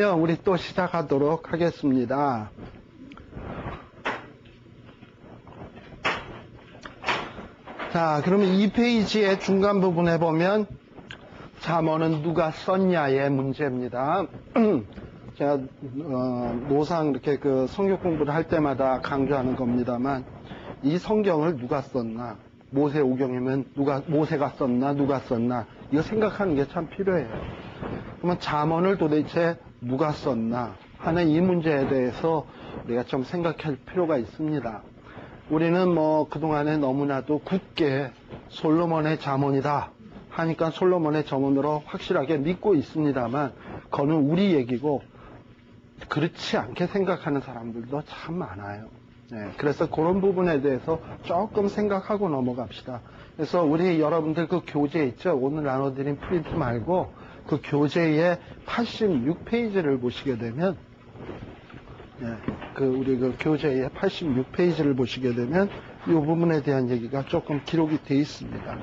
우리 또 시작하도록 하겠습니다. 자, 그러면 이 페이지의 중간 부분에 보면 잠언은 누가 썼냐의 문제입니다. 제가 노상 이렇게 성경 공부를 할 때마다 강조하는 겁니다만, 이 성경을 누가 썼나, 모세오경이면 모세가 썼나 누가 썼나, 이거 생각하는 게 참 필요해요. 그러면 잠언을 도대체 누가 썼나 하는 이 문제에 대해서 우리가 좀 생각할 필요가 있습니다. 우리는 그동안에 너무나도 굳게 솔로몬의 잠언이다 하니까 솔로몬의 잠언으로 확실하게 믿고 있습니다만, 그거는 우리 얘기고 그렇지 않게 생각하는 사람들도 참 많아요. 네, 그래서 그런 부분에 대해서 조금 생각하고 넘어갑시다. 그래서 우리 여러분들 그 교재 있죠? 오늘 나눠드린 프린트 말고 그 교재의 86페이지를 보시게 되면, 우리 교재의 86페이지를 보시게 되면 이 부분에 대한 얘기가 조금 기록이 되어 있습니다.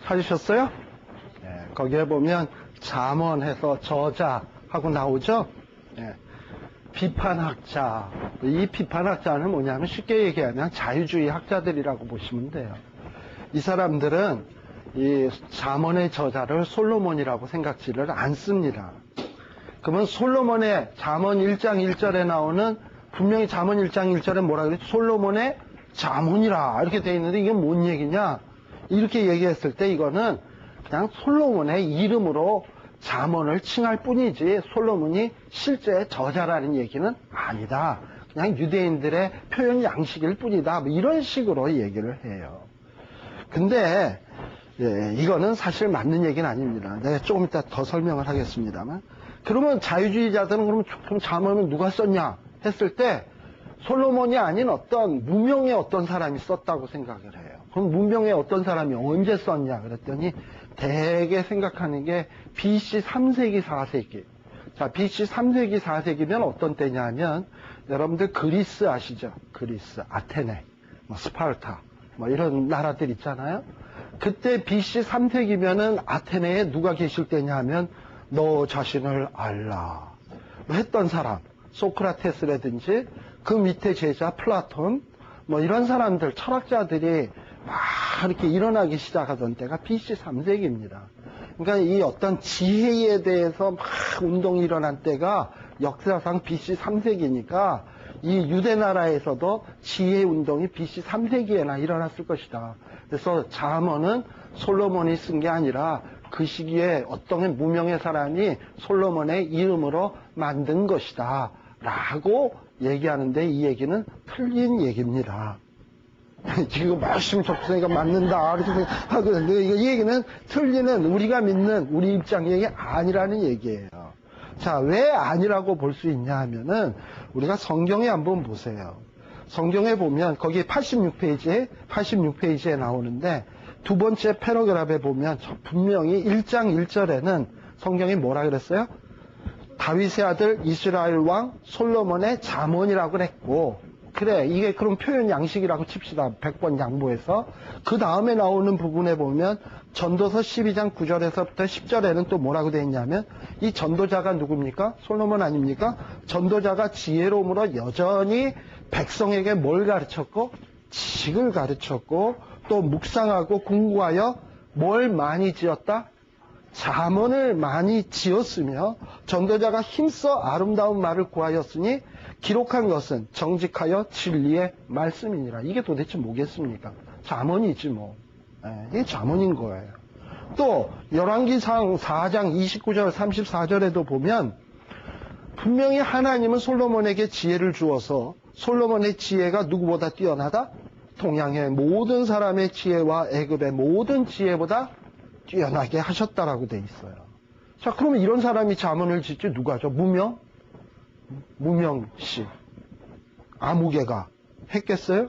찾으셨어요? 네, 거기에 보면 잠언해서 저자하고 나오죠? 네, 비판학자. 이 비판학자는 뭐냐면 쉽게 얘기하면 자유주의 학자들이라고 보시면 돼요. 이 사람들은 이 잠언의 저자를 솔로몬이라고 생각지를 않습니다. 그러면 솔로몬의 잠언 1장 1절에 나오는, 분명히 잠언 1장 1절에 뭐라 그랬죠? 솔로몬의 잠언이라 이렇게 돼 있는데 이게 뭔 얘기냐? 이렇게 얘기했을 때 이거는 그냥 솔로몬의 이름으로 잠언을 칭할 뿐이지 솔로몬이 실제 저자라는 얘기는 아니다. 그냥 유대인들의 표현 양식일 뿐이다. 이런 식으로 얘기를 해요. 근데 이거는 사실 맞는 얘기는 아닙니다. 내가 조금 이따 더 설명을 하겠습니다만, 그러면 자유주의자들은 그럼 잠언은 누가 썼냐 했을 때 솔로몬이 아닌 어떤 무명의 어떤 사람이 썼다고 생각을 해요. 그럼 무명의 어떤 사람이 언제 썼냐 그랬더니 대개 생각하는 게 BC 3세기 4세기. 자, BC 3세기 4세기면 어떤 때냐 하면, 여러분들 그리스 아시죠? 그리스, 아테네, 스파르타 이런 나라들 있잖아요. 그때 BC 3세기면은 아테네에 누가 계실 때냐 하면 너 자신을 알라 했던 사람, 소크라테스라든지 그 밑에 제자 플라톤 이런 사람들, 철학자들이 막 이렇게 일어나기 시작하던 때가 BC 3세기입니다. 그러니까 이 어떤 지혜에 대해서 막 운동이 일어난 때가 역사상 BC 3세기니까 이 유대 나라에서도 지혜 운동이 BC 3세기에나 일어났을 것이다. 그래서 잠언은 솔로몬이 쓴 게 아니라 그 시기에 어떤 무명의 사람이 솔로몬의 이름으로 만든 것이다 라고 얘기하는데, 이 얘기는 틀린 얘기입니다. 지금 말씀 적으니까 맞는다 이렇게 하거든요. 이 얘기는 틀리는, 우리가 믿는 우리 입장의 얘기 아니라는 얘기예요. 자, 왜 아니라고 볼 수 있냐 하면은 우리가 성경에 한번 보세요. 성경에 보면 거기 86페이지에 나오는데, 두 번째 패러그래프에 보면 분명히 1장 1절에는 성경이 뭐라 그랬어요? 다윗의 아들 이스라엘 왕 솔로몬의 잠언이라고 그랬고, 그래, 이게 그럼 표현 양식이라고 칩시다. 100번 양보해서. 그 다음에 나오는 부분에 보면 전도서 12장 9절에서부터 10절에는 또 뭐라고 되어 있냐면, 이 전도자가 누굽니까? 솔로몬 아닙니까? 전도자가 지혜로움으로 여전히 백성에게 뭘 가르쳤고? 지식을 가르쳤고, 또 묵상하고 공부하여 뭘 많이 지었다? 잠언을 많이 지었으며, 전도자가 힘써 아름다운 말을 구하였으니 기록한 것은 정직하여 진리의 말씀이니라. 이게 도대체 뭐겠습니까? 잠언이지 뭐. 이게 잠언인 거예요. 또 열왕기상 4장 29절 34절에도 보면 분명히 하나님은 솔로몬에게 지혜를 주어서 솔로몬의 지혜가 누구보다 뛰어나다? 동양의 모든 사람의 지혜와 애굽의 모든 지혜보다 뛰어나게 하셨다라고 돼 있어요. 자, 그러면 이런 사람이 잠언을 짓지 누가죠? 무명씨, 아무개가 했겠어요?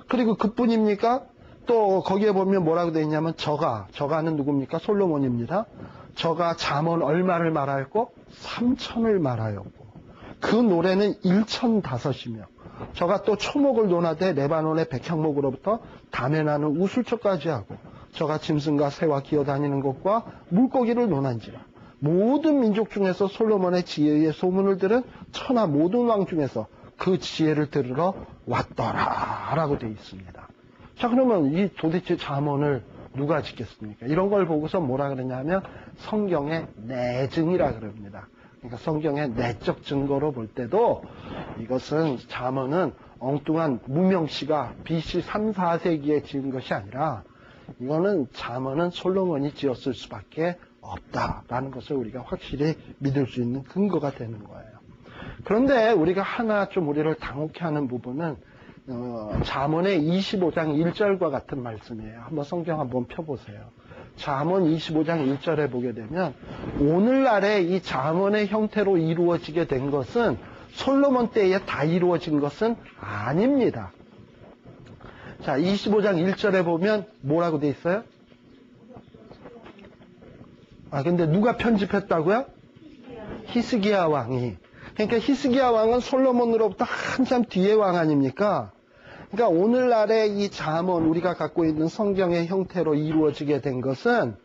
그리고 그뿐입니까? 또 거기에 보면 뭐라고 되어 있냐면 저가는 누굽니까? 솔로몬입니다. 저가 잠언 얼마를 말하였고? 3천을 말하였고, 그 노래는 1005이며 저가 또 초목을 논하되 레바논의 백향목으로부터 담에 나는 우술초까지 하고 저가 짐승과 새와 기어다니는 것과 물고기를 논한지라. 모든 민족 중에서 솔로몬의 지혜의 소문을 들은 천하 모든 왕 중에서 그 지혜를 들으러 왔더라 라고 되어 있습니다. 자, 그러면 이 도대체 잠언을 누가 짓겠습니까? 이런 걸 보고서 뭐라 그러냐면 성경의 내증이라 그럽니다. 그러니까 성경의 내적 증거로 볼 때도 이것은 잠언은 엉뚱한 무명씨가 BC 3, 4세기에 지은 것이 아니라 이거는 잠언은 솔로몬이 지었을 수밖에 없다라는 것을 우리가 확실히 믿을 수 있는 근거가 되는 거예요. 그런데 우리가 하나 좀 우리를 당혹해 하는 부분은 잠언의 25장 1절과 같은 말씀이에요. 한번 성경 한번 펴보세요. 잠언 25장 1절에 보게 되면 오늘날의 이 잠언의 형태로 이루어지게 된 것은 솔로몬 때에 다 이루어진 것은 아닙니다. 자, 25장 1절에 보면 뭐라고 돼 있어요? 근데 누가 편집했다고요? 히스기야 왕이. 그러니까 히스기야 왕은 솔로몬으로부터 한참 뒤의 왕 아닙니까? 그러니까 오늘날의 이 잠언, 우리가 갖고 있는 성경의 형태로 이루어지게 된 것은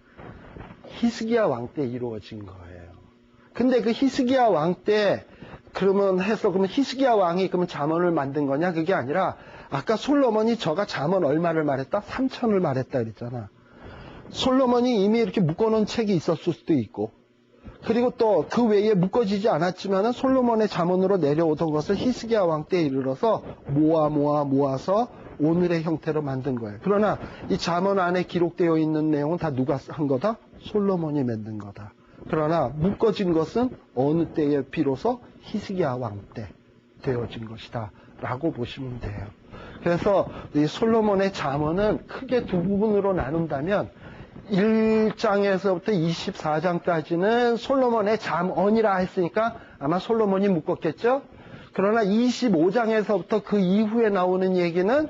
히스기야 왕 때 이루어진 거예요. 근데 그 히스기야 왕 때 그러면 히스기야 왕이 그러면 잠언을 만든 거냐? 그게 아니라 아까 솔로몬이 저가 잠언 얼마를 말했다? 3천을 말했다 그랬잖아. 솔로몬이 이미 이렇게 묶어놓은 책이 있었을 수도 있고, 그리고 또 그 외에 묶어지지 않았지만은 솔로몬의 잠언으로 내려오던 것을 히스기야 왕 때에 이르러서 모아서 오늘의 형태로 만든 거예요. 그러나 이 잠언 안에 기록되어 있는 내용은 다 누가 한 거다? 솔로몬이 만든 거다. 그러나 묶어진 것은 어느 때에 비로소 히스기야 왕 때 되어진 것이다 라고 보시면 돼요. 그래서 이 솔로몬의 잠언은 크게 두 부분으로 나눈다면 1장에서부터 24장까지는 솔로몬의 잠언이라 했으니까 아마 솔로몬이 묶었겠죠? 그러나 25장에서부터 그 이후에 나오는 얘기는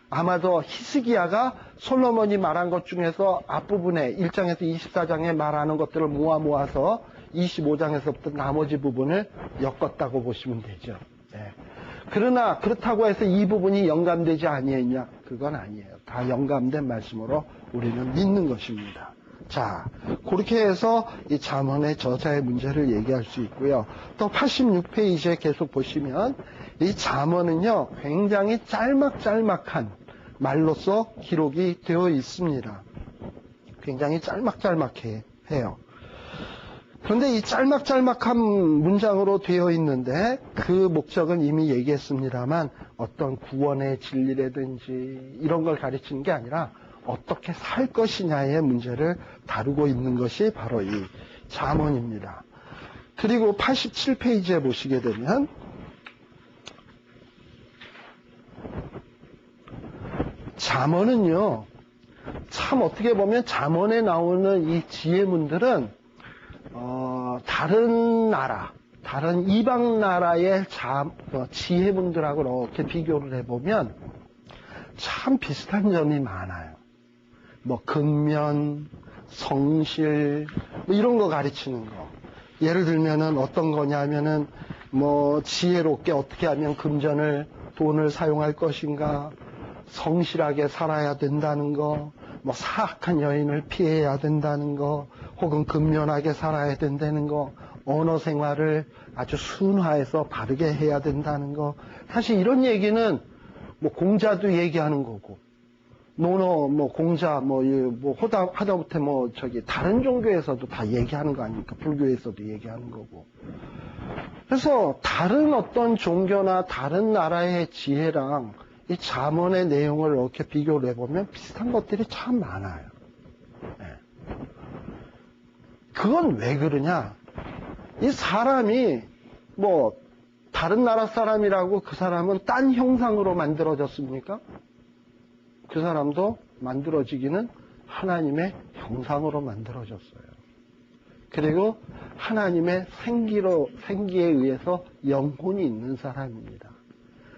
아마도 히스기야가 솔로몬이 말한 것 중에서 앞부분에 1장에서 24장에 말하는 것들을 모아서 25장에서부터 나머지 부분을 엮었다고 보시면 되죠. 네. 그러나 그렇다고 해서 이 부분이 영감되지 아니했냐? 그건 아니에요. 다 영감된 말씀으로 우리는 믿는 것입니다. 자, 그렇게 해서 이 잠언의 저자의 문제를 얘기할 수 있고요. 또 86페이지에 계속 보시면 이 잠언은요, 굉장히 짤막짤막한 말로써 기록이 되어 있습니다. 굉장히 짤막짤막해요. 그런데 이 짤막짤막한 문장으로 되어 있는데 그 목적은 이미 얘기했습니다만 어떤 구원의 진리라든지 이런 걸 가르치는 게 아니라 어떻게 살 것이냐의 문제를 다루고 있는 것이 바로 이 잠언입니다. 그리고 87페이지에 보시게 되면 잠언은요, 참 어떻게 보면 잠언에 나오는 이 지혜문들은 다른 이방 나라의 지혜문들하고 이렇게 비교를 해보면 참 비슷한 점이 많아요. 뭐 근면, 성실, 뭐 이런 거 가르치는 거. 예를 들면은 어떤 거냐면은 뭐 지혜롭게 어떻게 하면 돈을 사용할 것인가, 성실하게 살아야 된다는 거, 뭐 사악한 여인을 피해야 된다는 거, 혹은 근면하게 살아야 된다는 거, 언어 생활을 아주 순화해서 바르게 해야 된다는 거. 사실 이런 얘기는 뭐 공자도 얘기하는 거고, 공자, 하다못해 다른 종교에서도 다 얘기하는 거 아닙니까? 불교에서도 얘기하는 거고. 그래서 다른 어떤 종교나 다른 나라의 지혜랑 이 잠언의 내용을 이렇게 비교를 해보면 비슷한 것들이 참 많아요. 네. 그건 왜 그러냐? 이 사람이 다른 나라 사람이라고 그 사람은 딴 형상으로 만들어졌습니까? 그 사람도 만들어지기는 하나님의 형상으로 만들어졌어요. 그리고 하나님의 생기에 의해서 영혼이 있는 사람입니다.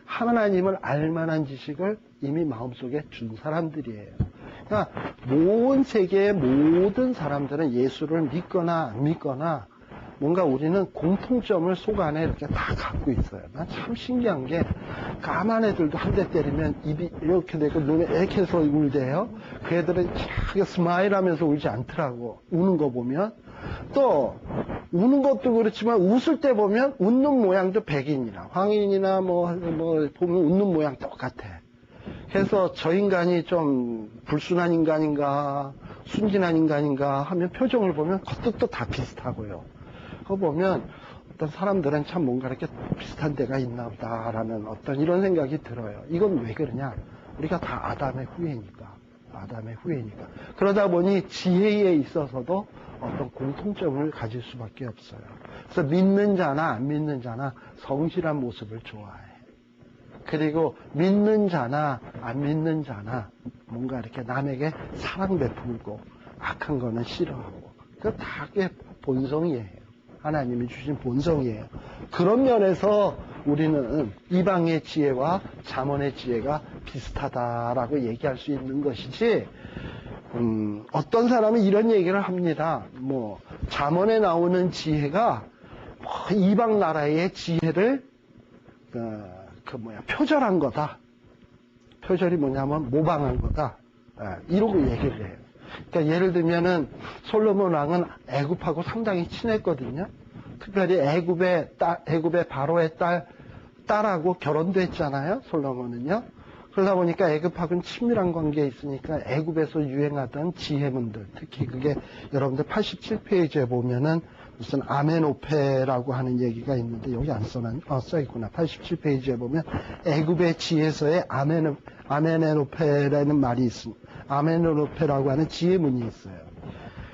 하나님을 알만한 지식을 이미 마음속에 준 사람들이에요. 그러니까 온 세계의 모든 사람들은 예수를 믿거나 안 믿거나 뭔가 우리는 공통점을 속 안에 이렇게 다 갖고 있어요. 난 참 신기한 게, 까만 애들도 한 대 때리면 입이 이렇게 되고 눈에 이렇게 해서 울대요. 그 애들은 쫙 스마일 하면서 울지 않더라고. 우는 거 보면. 또, 우는 것도 그렇지만 웃을 때 보면 웃는 모양도 백인이나 황인이나 보면 웃는 모양 똑같아. 그래서 저 인간이 좀 불순한 인간인가, 순진한 인간인가 하면 표정을 보면 그것도 다 비슷하고요. 그거 보면 어떤 사람들은 참 뭔가 이렇게 비슷한 데가 있나 보다라는 어떤 이런 생각이 들어요. 이건 왜 그러냐? 우리가 다 아담의 후예니까. 아담의 후예니까. 그러다 보니 지혜에 있어서도 어떤 공통점을 가질 수밖에 없어요. 그래서 믿는 자나 안 믿는 자나 성실한 모습을 좋아해. 그리고 믿는 자나 안 믿는 자나 뭔가 이렇게 남에게 사랑 베풀고 악한 거는 싫어하고, 그거 다 그게 본성이에요. 하나님이 주신 본성이에요. 그런 면에서 우리는 이방의 지혜와 잠언의 지혜가 비슷하다라고 얘기할 수 있는 것이지, 어떤 사람은 이런 얘기를 합니다. 잠언에 나오는 지혜가 이방 나라의 지혜를 표절한 거다. 표절이 뭐냐면 모방한 거다. 이러고 얘기를 해요. 그러니까 예를 들면은 솔로몬 왕은 애굽하고 상당히 친했거든요. 특별히 애굽의 바로의 딸하고 결혼도 했잖아요. 솔로몬은요. 그러다 보니까 애굽하고는 친밀한 관계에 있으니까 애굽에서 유행하던 지혜문들, 특히 그게 여러분들 87페이지에 보면은 무슨 아멘오페라고 하는 얘기가 있는데 여기 안 써있구나. 87페이지에 보면 애굽의 지혜서에 아멘오페라는 말이 있습니다. 아멘오페라고 하는 지혜문이 있어요.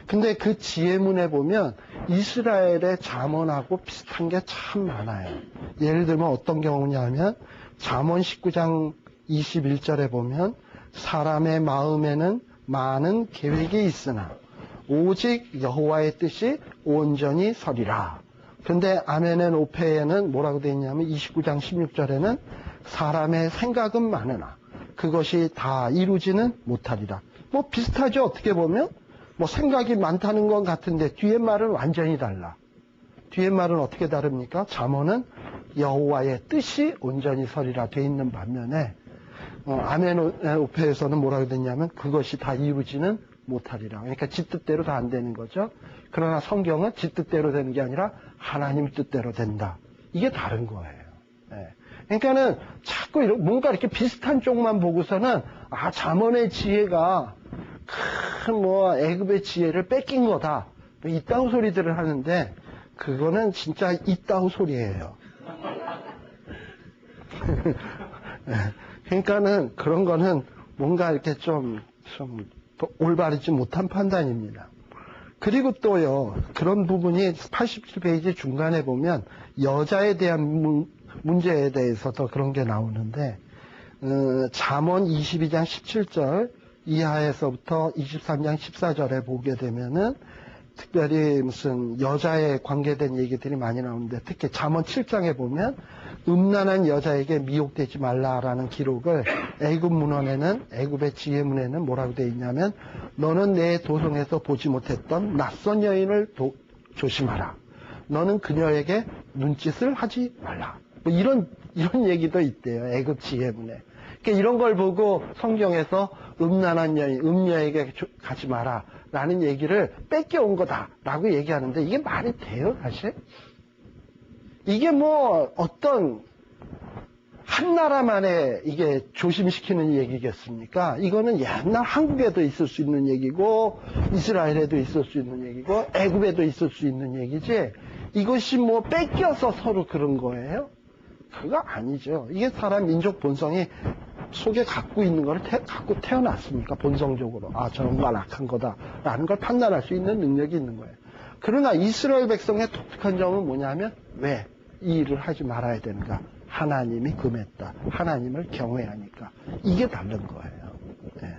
근데 그 지혜문에 보면 이스라엘의 잠언하고 비슷한 게 참 많아요. 예를 들면 어떤 경우냐면 잠언 19장 21절에 보면 사람의 마음에는 많은 계획이 있으나 오직 여호와의 뜻이 온전히 서리라. 근데 아멘의 오페에는 뭐라고 되어 있냐면 29장 16절에는 사람의 생각은 많으나 그것이 다 이루지는 못하리라. 비슷하죠. 어떻게 보면 생각이 많다는 건 같은데 뒤에 말은 완전히 달라. 뒤에 말은 어떻게 다릅니까? 잠언은 여호와의 뜻이 온전히 서리라 돼 있는 반면에 아멘오페에서는 뭐라고 됐냐면 그것이 다 이루지는 못하리라. 그러니까 지 뜻대로 다 안 되는 거죠. 그러나 성경은 지 뜻대로 되는 게 아니라 하나님 뜻대로 된다. 이게 다른 거예요. 그러니까는 자꾸 뭔가 이렇게 비슷한 쪽만 보고서는 잠언의 지혜가 애굽의 지혜를 뺏긴 거다. 이따구 소리들을 하는데 그거는 진짜 이따구 소리예요. 그러니까는 그런 거는 뭔가 이렇게 좀 올바르지 못한 판단입니다. 그리고 또요, 그런 부분이 87페이지 중간에 보면 여자에 대한 문제에 대해서도 그런 게 나오는데, 잠언 22장 17절 이하에서부터 23장 14절에 보게 되면은 특별히 무슨 여자에 관계된 얘기들이 많이 나오는데, 특히 잠언 7장에 보면 음란한 여자에게 미혹되지 말라라는 기록을 애굽 문헌에는, 애굽의 지혜문에는 뭐라고 되어 있냐면 너는 내 도성에서 보지 못했던 낯선 여인을 조심하라. 너는 그녀에게 눈짓을 하지 말라. 이런 얘기도 있대요. 애굽 지혜문에. 그러니까 이런 걸 보고 성경에서 음란한 여인, 음녀에게 가지 마라 라는 얘기를 뺏겨온 거다라고 얘기하는데 이게 말이 돼요, 사실? 이게 어떤 한 나라만에 이게 조심시키는 얘기겠습니까? 이거는 옛날 한국에도 있을 수 있는 얘기고 이스라엘에도 있을 수 있는 얘기고 애굽에도 있을 수 있는 얘기지, 이것이 뺏겨서 서로 그런 거예요? 그거 아니죠. 이게 사람 민족 본성이 속에 갖고 있는 걸 갖고 태어났으니까 본성적으로 저런 건 악한 거다라는 걸 판단할 수 있는 능력이 있는 거예요. 그러나 이스라엘 백성의 독특한 점은 뭐냐면 왜 이 일을 하지 말아야 되는가? 하나님이 금했다. 하나님을 경외하니까. 이게 다른 거예요. 네.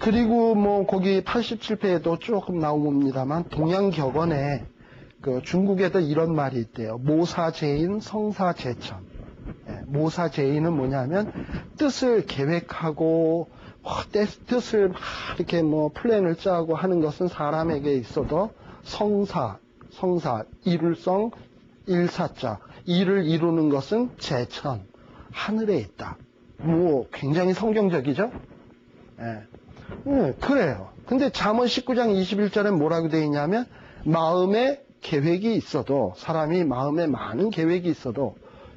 그리고 거기 87페에도 조금 나옵니다만 동양격언에 중국에도 이런 말이 있대요. 모사제인 성사제천. 모사제인은 뭐냐면 뜻을 계획하고 뜻을 막 이렇게 플랜을 짜고 하는 것은 사람에게 있어도 성사, 성사, 이룰성, 일사자. 이를 이루는 것은 제천, 하늘에 있다. 뭐 굉장히 성경적이죠? 그래요. 근데 잠언 19장 21절에 뭐라고 되어 있냐면 마음에 계획이 있어도, 사람이 마음에 많은 계획이 있어도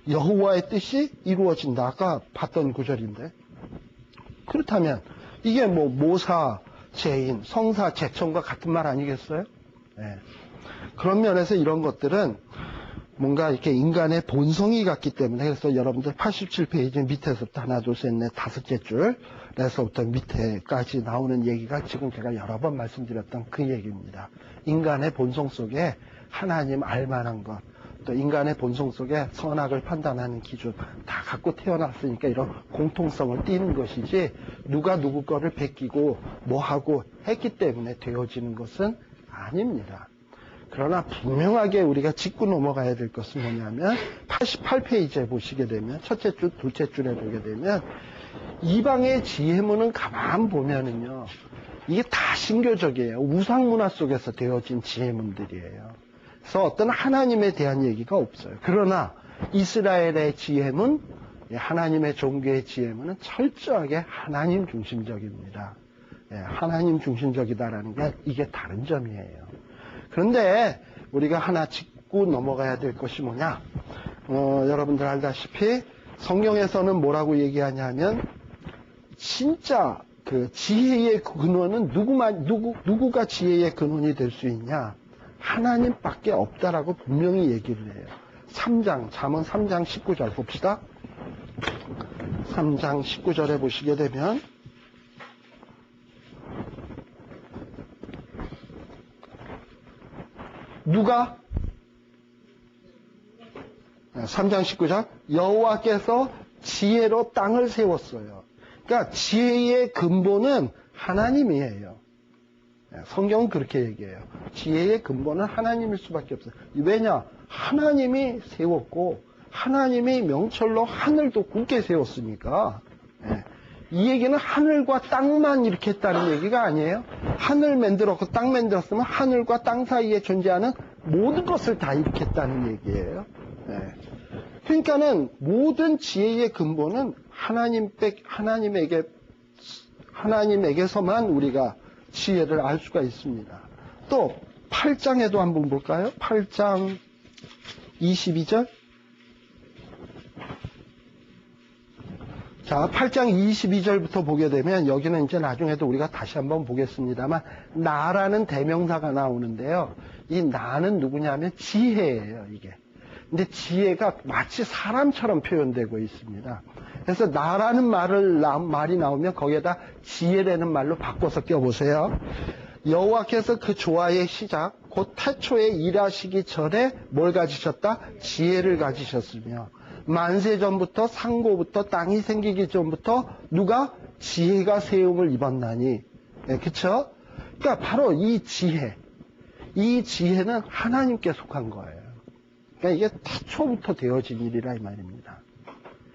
여호와의 뜻이 이루어진다. 아까 봤던 구절인데, 그렇다면 이게 뭐 모사, 제인, 성사, 제천과 같은 말 아니겠어요? 그런 면에서 이런 것들은 뭔가 이렇게 인간의 본성이 같기 때문에, 그래서 여러분들 87페이지 밑에서부터 하나, 둘, 셋, 넷, 다섯째 줄에서부터 밑에까지 나오는 얘기가 지금 제가 여러 번 말씀드렸던 그 얘기입니다. 인간의 본성 속에 하나님 알만한 것, 또 인간의 본성 속에 선악을 판단하는 기준 다 갖고 태어났으니까 이런 공통성을 띠는 것이지, 누가 누구 거를 베끼고 뭐하고 했기 때문에 되어지는 것은 아닙니다. 그러나 분명하게 우리가 짚고 넘어가야 될 것은 뭐냐면 88페이지에 보시게 되면 첫째 줄, 둘째 줄에 보게 되면 이방의 지혜문은 가만 보면은요, 이게 다 신교적이에요. 우상문화 속에서 되어진 지혜문들이에요. 그래서 어떤 하나님에 대한 얘기가 없어요. 그러나 이스라엘의 지혜문, 하나님의 종교의 지혜문은 철저하게 하나님 중심적입니다. 하나님 중심적이다라는 게 이게 다른 점이에요. 그런데 우리가 하나 짚고 넘어가야 될 것이 뭐냐? 여러분들 알다시피 성경에서는 뭐라고 얘기하냐면 진짜 그 지혜의 근원은 누구가 지혜의 근원이 될 수 있냐? 하나님밖에 없다라고 분명히 얘기를 해요. 잠언 3장 19절 봅시다. 3장 19절에 보시게 되면 누가? 3장 19절 여호와께서 지혜로 땅을 세웠어요. 그러니까 지혜의 근본은 하나님이에요. 성경은 그렇게 얘기해요. 지혜의 근본은 하나님일 수밖에 없어요. 왜냐? 하나님이 세웠고 하나님이 명철로 하늘도 굳게 세웠으니까. 이 얘기는 하늘과 땅만 이렇게 했다는 얘기가 아니에요. 하늘 만들었고 땅 만들었으면 하늘과 땅 사이에 존재하는 모든 것을 다 일으켰다는 얘기예요. 그러니까는 모든 지혜의 근본은 하나님에게서만 우리가 지혜를 알 수가 있습니다. 또 8장에도 한번 볼까요? 8장 22절. 자, 8장 22절부터 보게 되면 여기는 이제 나중에도 우리가 다시 한번 보겠습니다만 나라는 대명사가 나오는데요. 이 나는 누구냐면 지혜예요, 이게. 근데 지혜가 마치 사람처럼 표현되고 있습니다. 그래서 나라는 말이 나오면 거기에다 지혜라는 말로 바꿔서 껴보세요. 여호와께서 그 조화의 시작, 곧 태초에 일하시기 전에 뭘 가지셨다? 지혜를 가지셨으며 만세 전부터 상고부터 땅이 생기기 전부터 누가? 지혜가 세움을 입었나니. 그쵸? 그러니까 바로 이 지혜는 하나님께 속한 거예요. 그러니까 이게 태초부터 되어진 일이라 이 말입니다.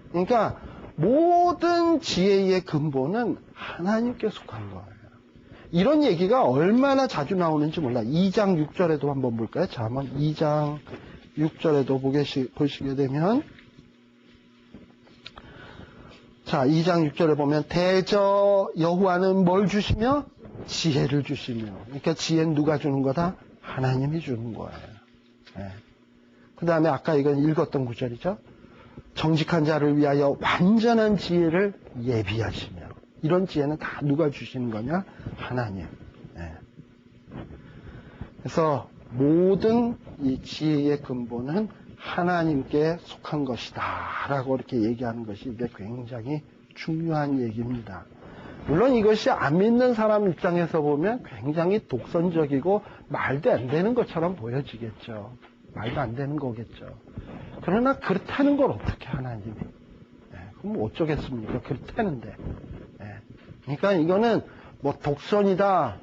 그러니까 모든 지혜의 근본은 하나님께 속한 거예요. 이런 얘기가 얼마나 자주 나오는지 몰라. 2장 6절에도 한번 볼까요? 자, 한번 2장 6절에도 보시게 되면, 자, 2장 6절에 보면 대저 여호와는 뭘 주시며? 지혜를 주시며. 그러니까 지혜는 누가 주는 거다? 하나님이 주는 거예요. 그 다음에 아까 이건 읽었던 구절이죠. 정직한 자를 위하여 완전한 지혜를 예비하시며. 이런 지혜는 다 누가 주시는 거냐? 하나님. 그래서 모든 이 지혜의 근본은 하나님께 속한 것이다 라고 이렇게 얘기하는 것이 이게 굉장히 중요한 얘기입니다. 물론 이것이 안 믿는 사람 입장에서 보면 굉장히 독선적이고 말도 안 되는 것처럼 보여지겠죠. 말도 안 되는 거겠죠. 그러나 그렇다는 걸 어떻게 하나님이? 그럼 어쩌겠습니까? 그렇다는데. 그러니까 이거는 뭐 독선이다,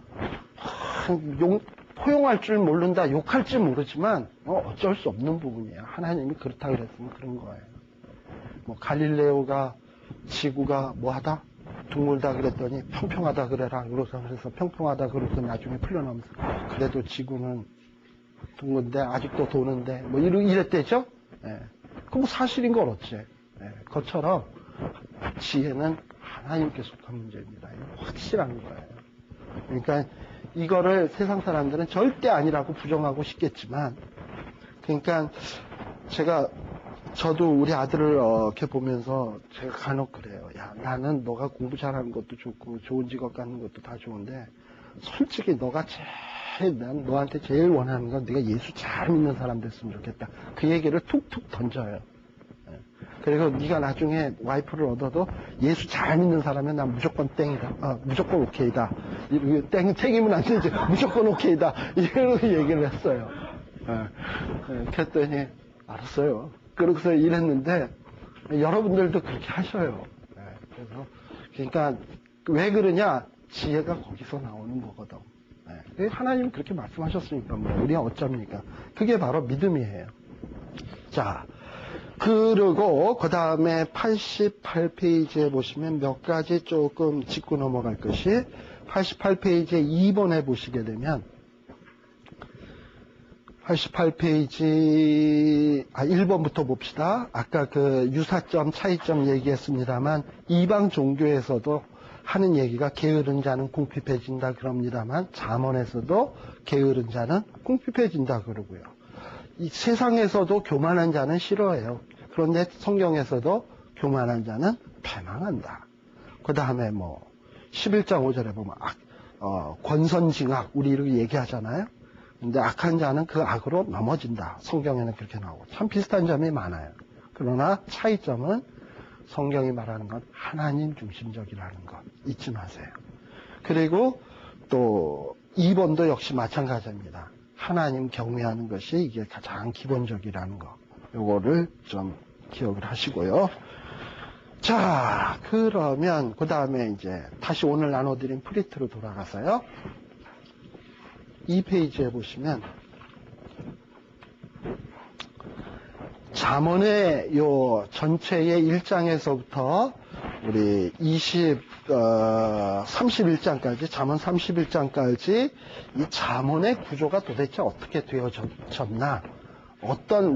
포용할 줄 모른다, 욕할 줄 모르지만 어쩔 수 없는 부분이에요. 하나님이 그렇다 그랬으면 그런 거예요. 뭐 갈릴레오가 지구가 뭐하다? 둥글다 그랬더니 평평하다 그래라. 그래서 평평하다 그래서 나중에 풀려나오면서 그래도 지구는 둔 건데 아직도 도는데 뭐 이랬대죠. 예. 그 뭐 사실인 걸 어째. 예. 그것처럼 지혜는 하나님께 속한 문제입니다. 확실한 거예요. 그러니까 이거를 세상 사람들은 절대 아니라고 부정하고 싶겠지만, 그러니까 저도 우리 아들을 이렇게 보면서 제가 간혹 그래요. 야, 나는 너가 공부 잘하는 것도 좋고 좋은 직업 갖는 것도 다 좋은데 솔직히 난 너한테 제일 원하는 건 네가 예수 잘 믿는 사람 됐으면 좋겠다. 그 얘기를 툭툭 던져요. 그리고 네가 나중에 와이프를 얻어도 예수 잘 믿는 사람은 난 무조건 땡이다. 무조건 오케이다. 책임은 안 되지. 무조건 오케이다. 이렇게 얘기를 했어요. 그랬더니 알았어요. 그러고서 일했는데 여러분들도 그렇게 하셔요. 그러니까 왜 그러냐? 지혜가 거기서 나오는 거거든. 하나님 그렇게 말씀하셨으니까 뭐 우리가 어쩝니까? 그게 바로 믿음이에요. 자, 그리고 그 다음에 88페이지에 보시면 몇 가지 조금 짚고 넘어갈 것이 88페이지에 2번에 보시게 되면 88페이지 1번부터 봅시다. 아까 그 유사점, 차이점 얘기했습니다만 이방 종교에서도 하는 얘기가 게으른 자는 궁핍해진다 그럽니다만 잠언에서도 게으른 자는 궁핍해진다 그러고요. 이 세상에서도 교만한 자는 싫어해요. 그런데 성경에서도 교만한 자는 패망한다. 그 다음에 11장 5절에 보면 권선징악 우리 이렇게 얘기하잖아요. 근데 악한 자는 그 악으로 넘어진다. 성경에는 그렇게 나오고 참 비슷한 점이 많아요. 그러나 차이점은 성경이 말하는 건 하나님 중심적이라는 것 잊지 마세요. 그리고 또 2번도 역시 마찬가지입니다. 하나님 경외하는 것이 이게 가장 기본적이라는 거. 요거를 좀 기억을 하시고요. 자, 그러면 그 다음에 이제 다시 오늘 나눠드린 프리트로 돌아가서요. 이 페이지에 보시면 잠언의 요 전체의 1장에서부터 우리 31장까지, 잠언 31장까지 이 잠언의 구조가 도대체 어떻게 되어졌나?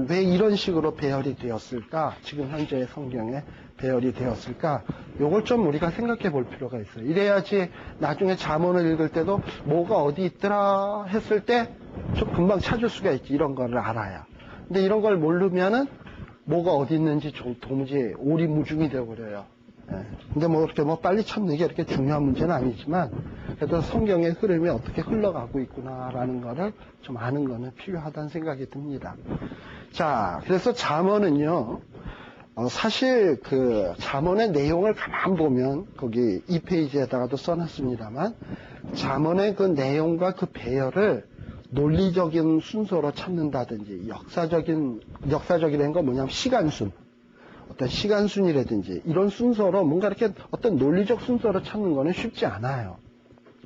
왜 이런 식으로 배열이 되었을까? 지금 현재의 성경에 배열이 되었을까? 요걸 좀 우리가 생각해 볼 필요가 있어요. 이래야지 나중에 잠언을 읽을 때도 뭐가 어디 있더라 했을 때 좀 금방 찾을 수가 있지. 이런 거를 알아야. 근데 이런 걸 모르면은 뭐가 어디 있는지 도무지 오리무중이 되어버려요. 근데 이렇게 빨리 찾는 게 이렇게 중요한 문제는 아니지만, 그래도 성경의 흐름이 어떻게 흘러가고 있구나라는 거를 좀 아는 거는 필요하다는 생각이 듭니다. 자, 그래서 잠언은요, 사실 그 잠언의 내용을 가만 보면, 거기 2페이지에다가도 써놨습니다만, 잠언의 그 내용과 그 배열을 논리적인 순서로 찾는다든지, 역사적이라는 건 뭐냐면 시간순. 어떤 시간순이라든지 이런 순서로 뭔가 이렇게 어떤 논리적 순서로 찾는 거는 쉽지 않아요.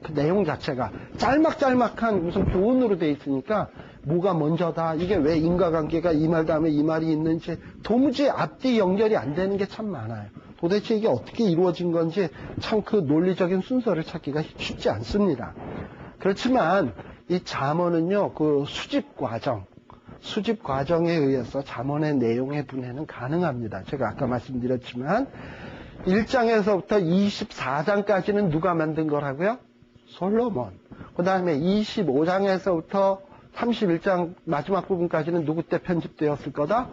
그 내용 자체가 짤막짤막한 무슨 교훈으로 돼 있으니까 뭐가 먼저다, 이게 왜 인과관계가 이 말 다음에 이 말이 있는지 도무지 앞뒤 연결이 안 되는 게 참 많아요. 도대체 이게 어떻게 이루어진 건지 참 그 논리적인 순서를 찾기가 쉽지 않습니다. 그렇지만 이 잠언은요, 그 수집 과정에 의해서 잠언의 내용의 분해는 가능합니다. 제가 아까 말씀드렸지만 1장에서부터 24장까지는 누가 만든 거라고요? 솔로몬. 그 다음에 25장에서부터 31장 마지막 부분까지는 누구 때 편집되었을 거다?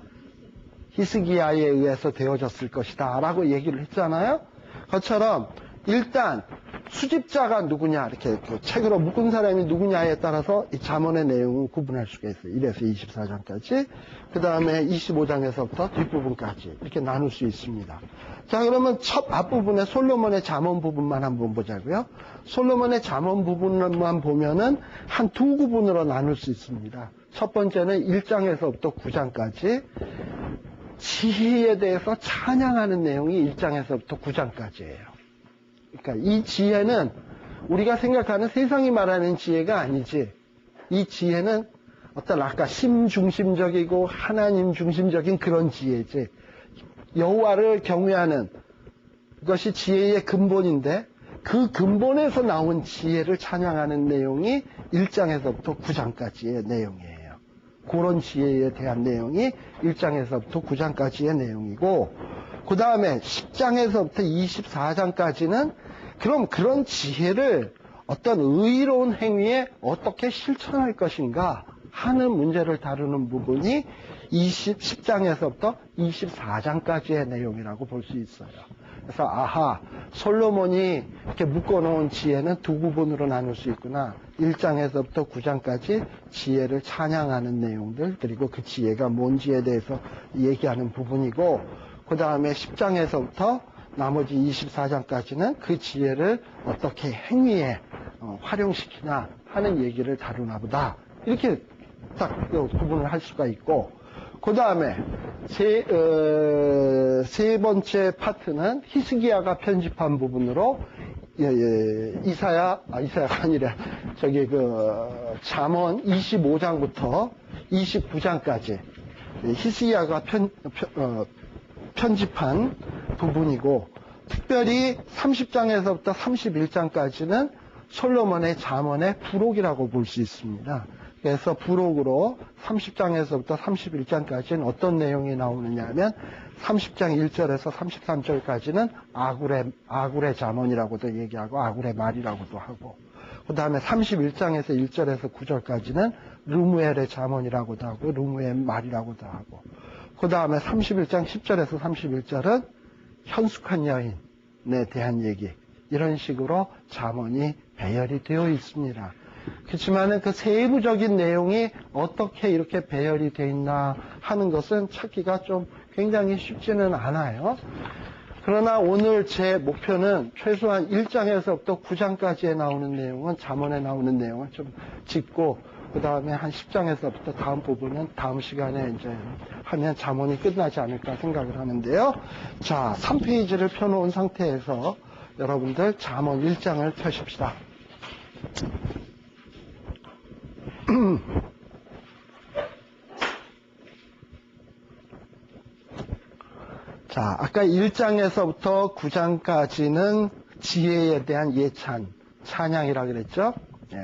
히스기야에 의해서 되어졌을 것이다 라고 얘기를 했잖아요. 그것처럼 일단 수집자가 누구냐, 이렇게 그 책으로 묶은 사람이 누구냐에 따라서 이 잠언의 내용을 구분할 수가 있어요. 1에서 24장까지. 그 다음에 25장에서부터 뒷부분까지 이렇게 나눌 수 있습니다. 자, 그러면 첫 앞부분의 솔로몬의 잠언 부분만 한번 보자고요. 솔로몬의 잠언 부분만 보면은 한 두 구분으로 나눌 수 있습니다. 첫 번째는 1장에서부터 9장까지 지혜에 대해서 찬양하는 내용이 1장에서부터 9장까지예요. 그러니까 이 지혜는 우리가 생각하는 세상이 말하는 지혜가 아니지. 이 지혜는 어떤 아까 심중심적이고 하나님 중심적인 그런 지혜지. 여호와를 경외하는 것이 지혜의 근본인데 그 근본에서 나온 지혜를 찬양하는 내용이 1장에서부터 9장까지의 내용이에요. 그런 지혜에 대한 내용이 1장에서부터 9장까지의 내용이고, 그 다음에 10장에서부터 24장까지는 그럼 그런 지혜를 어떤 의로운 행위에 어떻게 실천할 것인가 하는 문제를 다루는 부분이 10장에서부터 24장까지의 내용이라고 볼 수 있어요. 그래서 솔로몬이 이렇게 묶어놓은 지혜는 두 부분으로 나눌 수 있구나. 1장에서부터 9장까지 지혜를 찬양하는 내용들, 그리고 그 지혜가 뭔지에 대해서 얘기하는 부분이고, 그 다음에 10장에서부터 나머지 24장까지는 그 지혜를 어떻게 행위에 활용시키나 하는 얘기를 다루나 보다. 이렇게 딱 구분을 할 수가 있고, 그 다음에 세 번째 파트는 히스기야가 편집한 부분으로 이사야가 아니라 잠언 25장부터 29장까지 히스기야가 편집한 부분이고, 특별히 30장에서부터 31장까지는 솔로몬의 잠언의 부록이라고 볼 수 있습니다. 그래서 부록으로 30장에서부터 31장까지는 어떤 내용이 나오느냐 하면 30장 1절에서 33절까지는 아굴의 잠언이라고도 얘기하고 아굴의 말이라고도 하고, 그 다음에 31장에서 1절에서 9절까지는 르무엘의 잠언이라고도 하고 르무엘 말이라고도 하고, 그 다음에 31장 10절에서 31절은 현숙한 여인에 대한 얘기, 이런 식으로 잠언이 배열이 되어 있습니다. 그렇지만은 그 세부적인 내용이 어떻게 이렇게 배열이 되어 있나 하는 것은 찾기가 좀 굉장히 쉽지는 않아요. 그러나 오늘 제 목표는 최소한 1장에서부터 9장까지에 나오는 내용은, 잠언에 나오는 내용은 좀 짚고, 그 다음에 한 10장에서부터 다음 부분은 다음 시간에 이제 하면 잠언이 끝나지 않을까 생각을 하는데요. 자, 3페이지를 펴놓은 상태에서 여러분들 잠언 1장을 펴십시다. 자, 아까 1장에서부터 9장까지는 지혜에 대한 찬양이라 그랬죠? 예.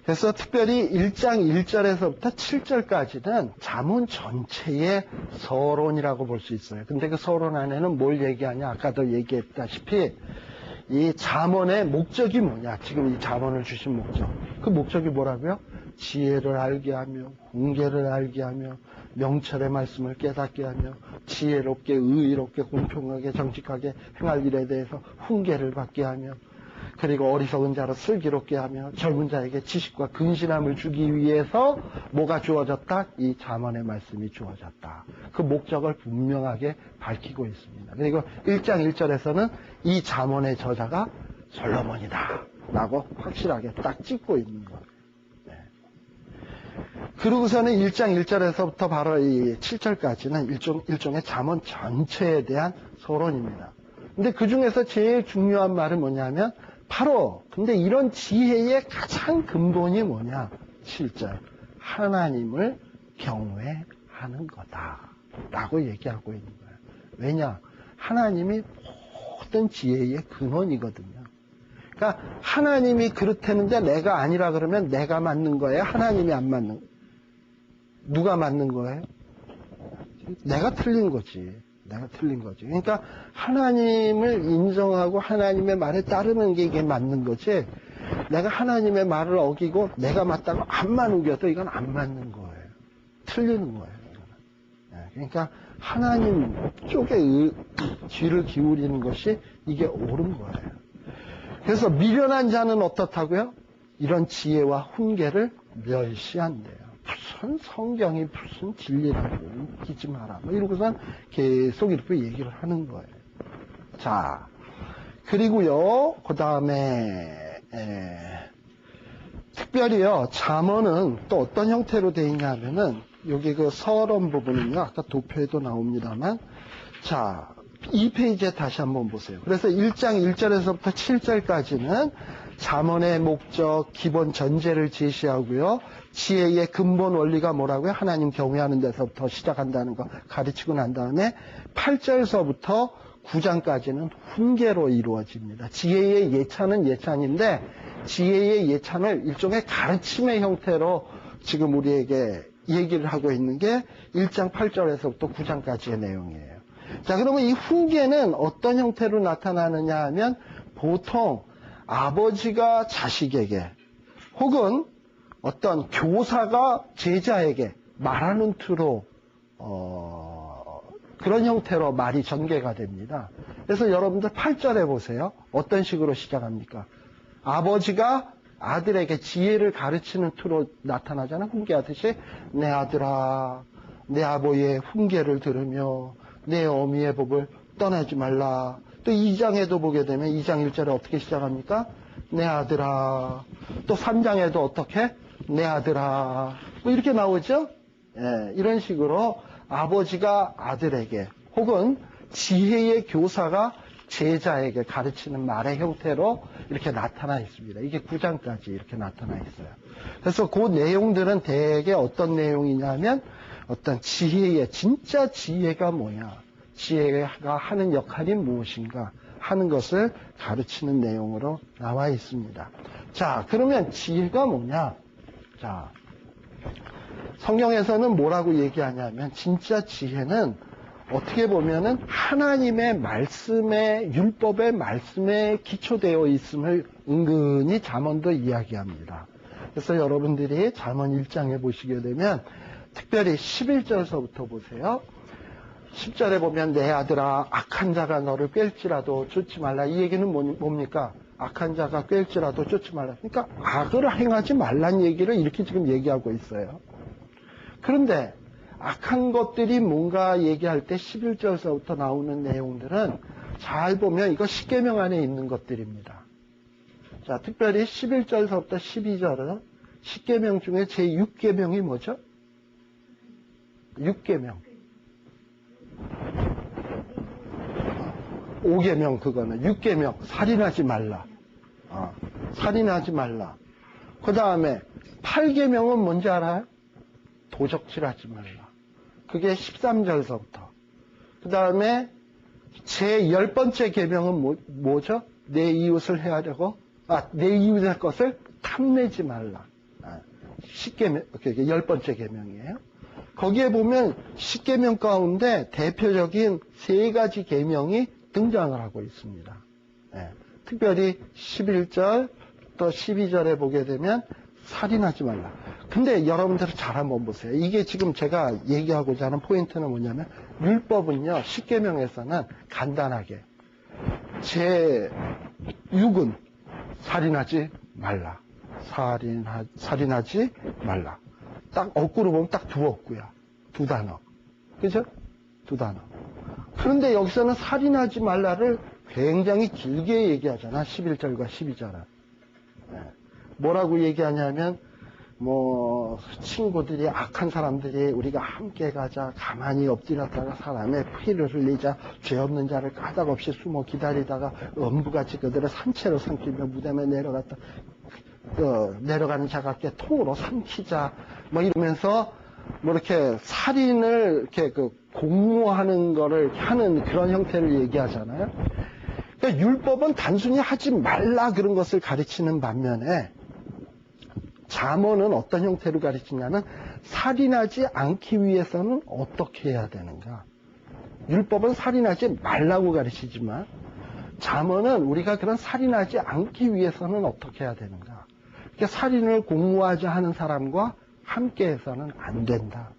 그래서 특별히 1장 1절에서부터 7절까지는 잠언 전체의 서론이라고 볼 수 있어요. 근데 그 서론 안에는 뭘 얘기하냐? 아까도 얘기했다시피 이 잠언의 목적이 뭐냐? 지금 이 잠언을 주신 목적. 그 목적이 뭐라고요? 지혜를 알게 하며, 훈계를 알게 하며, 명철의 말씀을 깨닫게 하며, 지혜롭게, 의롭게, 공평하게, 정직하게 행할 일에 대해서 훈계를 받게 하며, 그리고 어리석은 자로 슬기롭게 하며, 젊은 자에게 지식과 근신함을 주기 위해서 뭐가 주어졌다? 이 잠언의 말씀이 주어졌다. 그 목적을 분명하게 밝히고 있습니다. 그리고 1장 1절에서는 이 잠언의 저자가 솔로몬이다 라고 확실하게 딱 찍고 있는 거예요. 네. 그러고서는 1장 1절에서부터 바로 이 7절까지는 일종의 잠언 전체에 대한 서론입니다. 근데 그 중에서 제일 중요한 말은 뭐냐면, 바로 근데 이런 지혜의 가장 근본이 뭐냐? 7절. 하나님을 경외하는 거다 라고 얘기하고 있는 거예요. 왜냐? 하나님이 모든 지혜의 근원이거든요. 그러니까 하나님이 그렇다는데 내가 아니라 그러면 내가 맞는 거예요? 하나님이 안 맞는 거예요? 누가 맞는 거예요? 내가 틀린 거지. 내가 틀린 거지. 그러니까 하나님을 인정하고 하나님의 말에 따르는 게 이게 맞는 거지. 내가 하나님의 말을 어기고 내가 맞다고 앞만 우겨도 이건 안 맞는 거예요. 틀리는 거예요. 그러니까 하나님 쪽에 귀를 기울이는 것이 이게 옳은 거예요. 그래서 미련한 자는 어떻다고요? 이런 지혜와 훈계를 멸시한대요. 무슨 성경이 무슨 진리라고 웃기지 마라. 이러고선 계속 이렇게 얘기를 하는 거예요. 자, 그리고요, 그 다음에 특별히요, 잠언은 또 어떤 형태로 되어 있냐 하면은, 여기 그 서론 부분은요, 아까 도표에도 나옵니다만, 자, 2페이지에 다시 한번 보세요. 그래서 1장 1절에서부터 7절까지는 잠언의 목적, 기본 전제를 제시하고요, 지혜의 근본 원리가 뭐라고요? 하나님 경외하는 데서부터 시작한다는 거 가르치고 난 다음에 8절서부터 9장까지는 훈계로 이루어집니다. 지혜의 예찬은 예찬인데, 지혜의 예찬을 일종의 가르침의 형태로 지금 우리에게 얘기를 하고 있는 게 1장 8절에서부터 9장까지의 내용이에요. 자, 그러면 이 훈계는 어떤 형태로 나타나느냐 하면 보통 아버지가 자식에게 혹은 어떤 교사가 제자에게 말하는 투로 그런 형태로 말이 전개가 됩니다. 그래서 여러분들 8절에 보세요. 어떤 식으로 시작합니까? 아버지가 아들에게 지혜를 가르치는 투로 나타나잖아. 훈계하듯이 내 아들아 내 아버지의 훈계를 들으며 내 어미의 법을 떠나지 말라. 또 2장에도 보게 되면 2장 1절에 어떻게 시작합니까? 내 아들아. 또 3장에도 어떻게? 내 아들아. 뭐 이렇게 나오죠? 예, 이런 식으로 아버지가 아들에게 혹은 지혜의 교사가 제자에게 가르치는 말의 형태로 이렇게 나타나 있습니다. 이게 9장까지 이렇게 나타나 있어요. 그래서 그 내용들은 대개 어떤 내용이냐면 어떤 지혜의 진짜 지혜가 뭐냐, 지혜가 하는 역할이 무엇인가 하는 것을 가르치는 내용으로 나와 있습니다. 자, 그러면 지혜가 뭐냐? 자, 성경에서는 뭐라고 얘기하냐면 진짜 지혜는 어떻게 보면은 하나님의 말씀에 율법의 말씀에 기초되어 있음을 은근히 잠언도 이야기합니다. 그래서 여러분들이 잠언 1장에 보시게 되면 특별히 11절서부터 보세요. 10절에 보면 내 아들아 악한 자가 너를 꿰을지라도 쫓지 말라. 이 얘기는 뭡니까? 악한 자가 꿰을지라도 쫓지 말라. 그러니까 악을 행하지 말란 얘기를 이렇게 지금 얘기하고 있어요. 그런데 악한 것들이 뭔가 얘기할 때 11절서부터 나오는 내용들은 잘 보면 이거 십계명 안에 있는 것들입니다. 자, 특별히 11절서부터 12절은 십계명 중에 제6계명이 뭐죠? 6계명. 5계명 그거는 6계명 살인하지 말라. 살인하지 말라. 그 다음에 8계명은 뭔지 알아요? 도적질하지 말라. 그게 13절서부터. 그 다음에 제 10번째 계명은 뭐죠? 내 이웃을 해하려고 내 이웃의 것을 탐내지 말라. 10계명, 그게 10번째 계명이에요. 거기에 보면 10계명 가운데 대표적인 3가지 계명이 등장을 하고 있습니다. 특별히 11절 또 12절에 보게 되면 살인하지 말라. 근데 여러분들 잘 한번 보세요. 이게 지금 제가 얘기하고자 하는 포인트는 뭐냐면 율법은요 10계명에서는 간단하게 제6은 살인하지 말라. 살인하지 말라. 딱 어구로 보면 딱 2어구야. 2단어. 그죠? 2단어. 그런데 여기서는 살인하지 말라를 굉장히 길게 얘기하잖아. 11절과 12절은. 뭐라고 얘기하냐면 친구들이 악한 사람들이 우리가 함께 가자, 가만히 엎드렸다가 사람의 피를 흘리자, 죄 없는 자를 까닭없이 숨어 기다리다가 엄부같이 그들을 산채로 삼키며 무덤에 내려가는 자같게 통으로 삼키자, 이러면서 이렇게 살인을 이렇게 공모하는 거를 하는 그런 형태를 얘기하잖아요. 그러니까 율법은 단순히 하지 말라 그런 것을 가르치는 반면에 잠언은 어떤 형태로 가르치냐면 살인하지 않기 위해서는 어떻게 해야 되는가. 율법은 살인하지 말라고 가르치지만 잠언은 우리가 그런 살인하지 않기 위해서는 어떻게 해야 되는가. 그러니까 살인을 공모하자 하는 사람과 함께해서는 안 된다.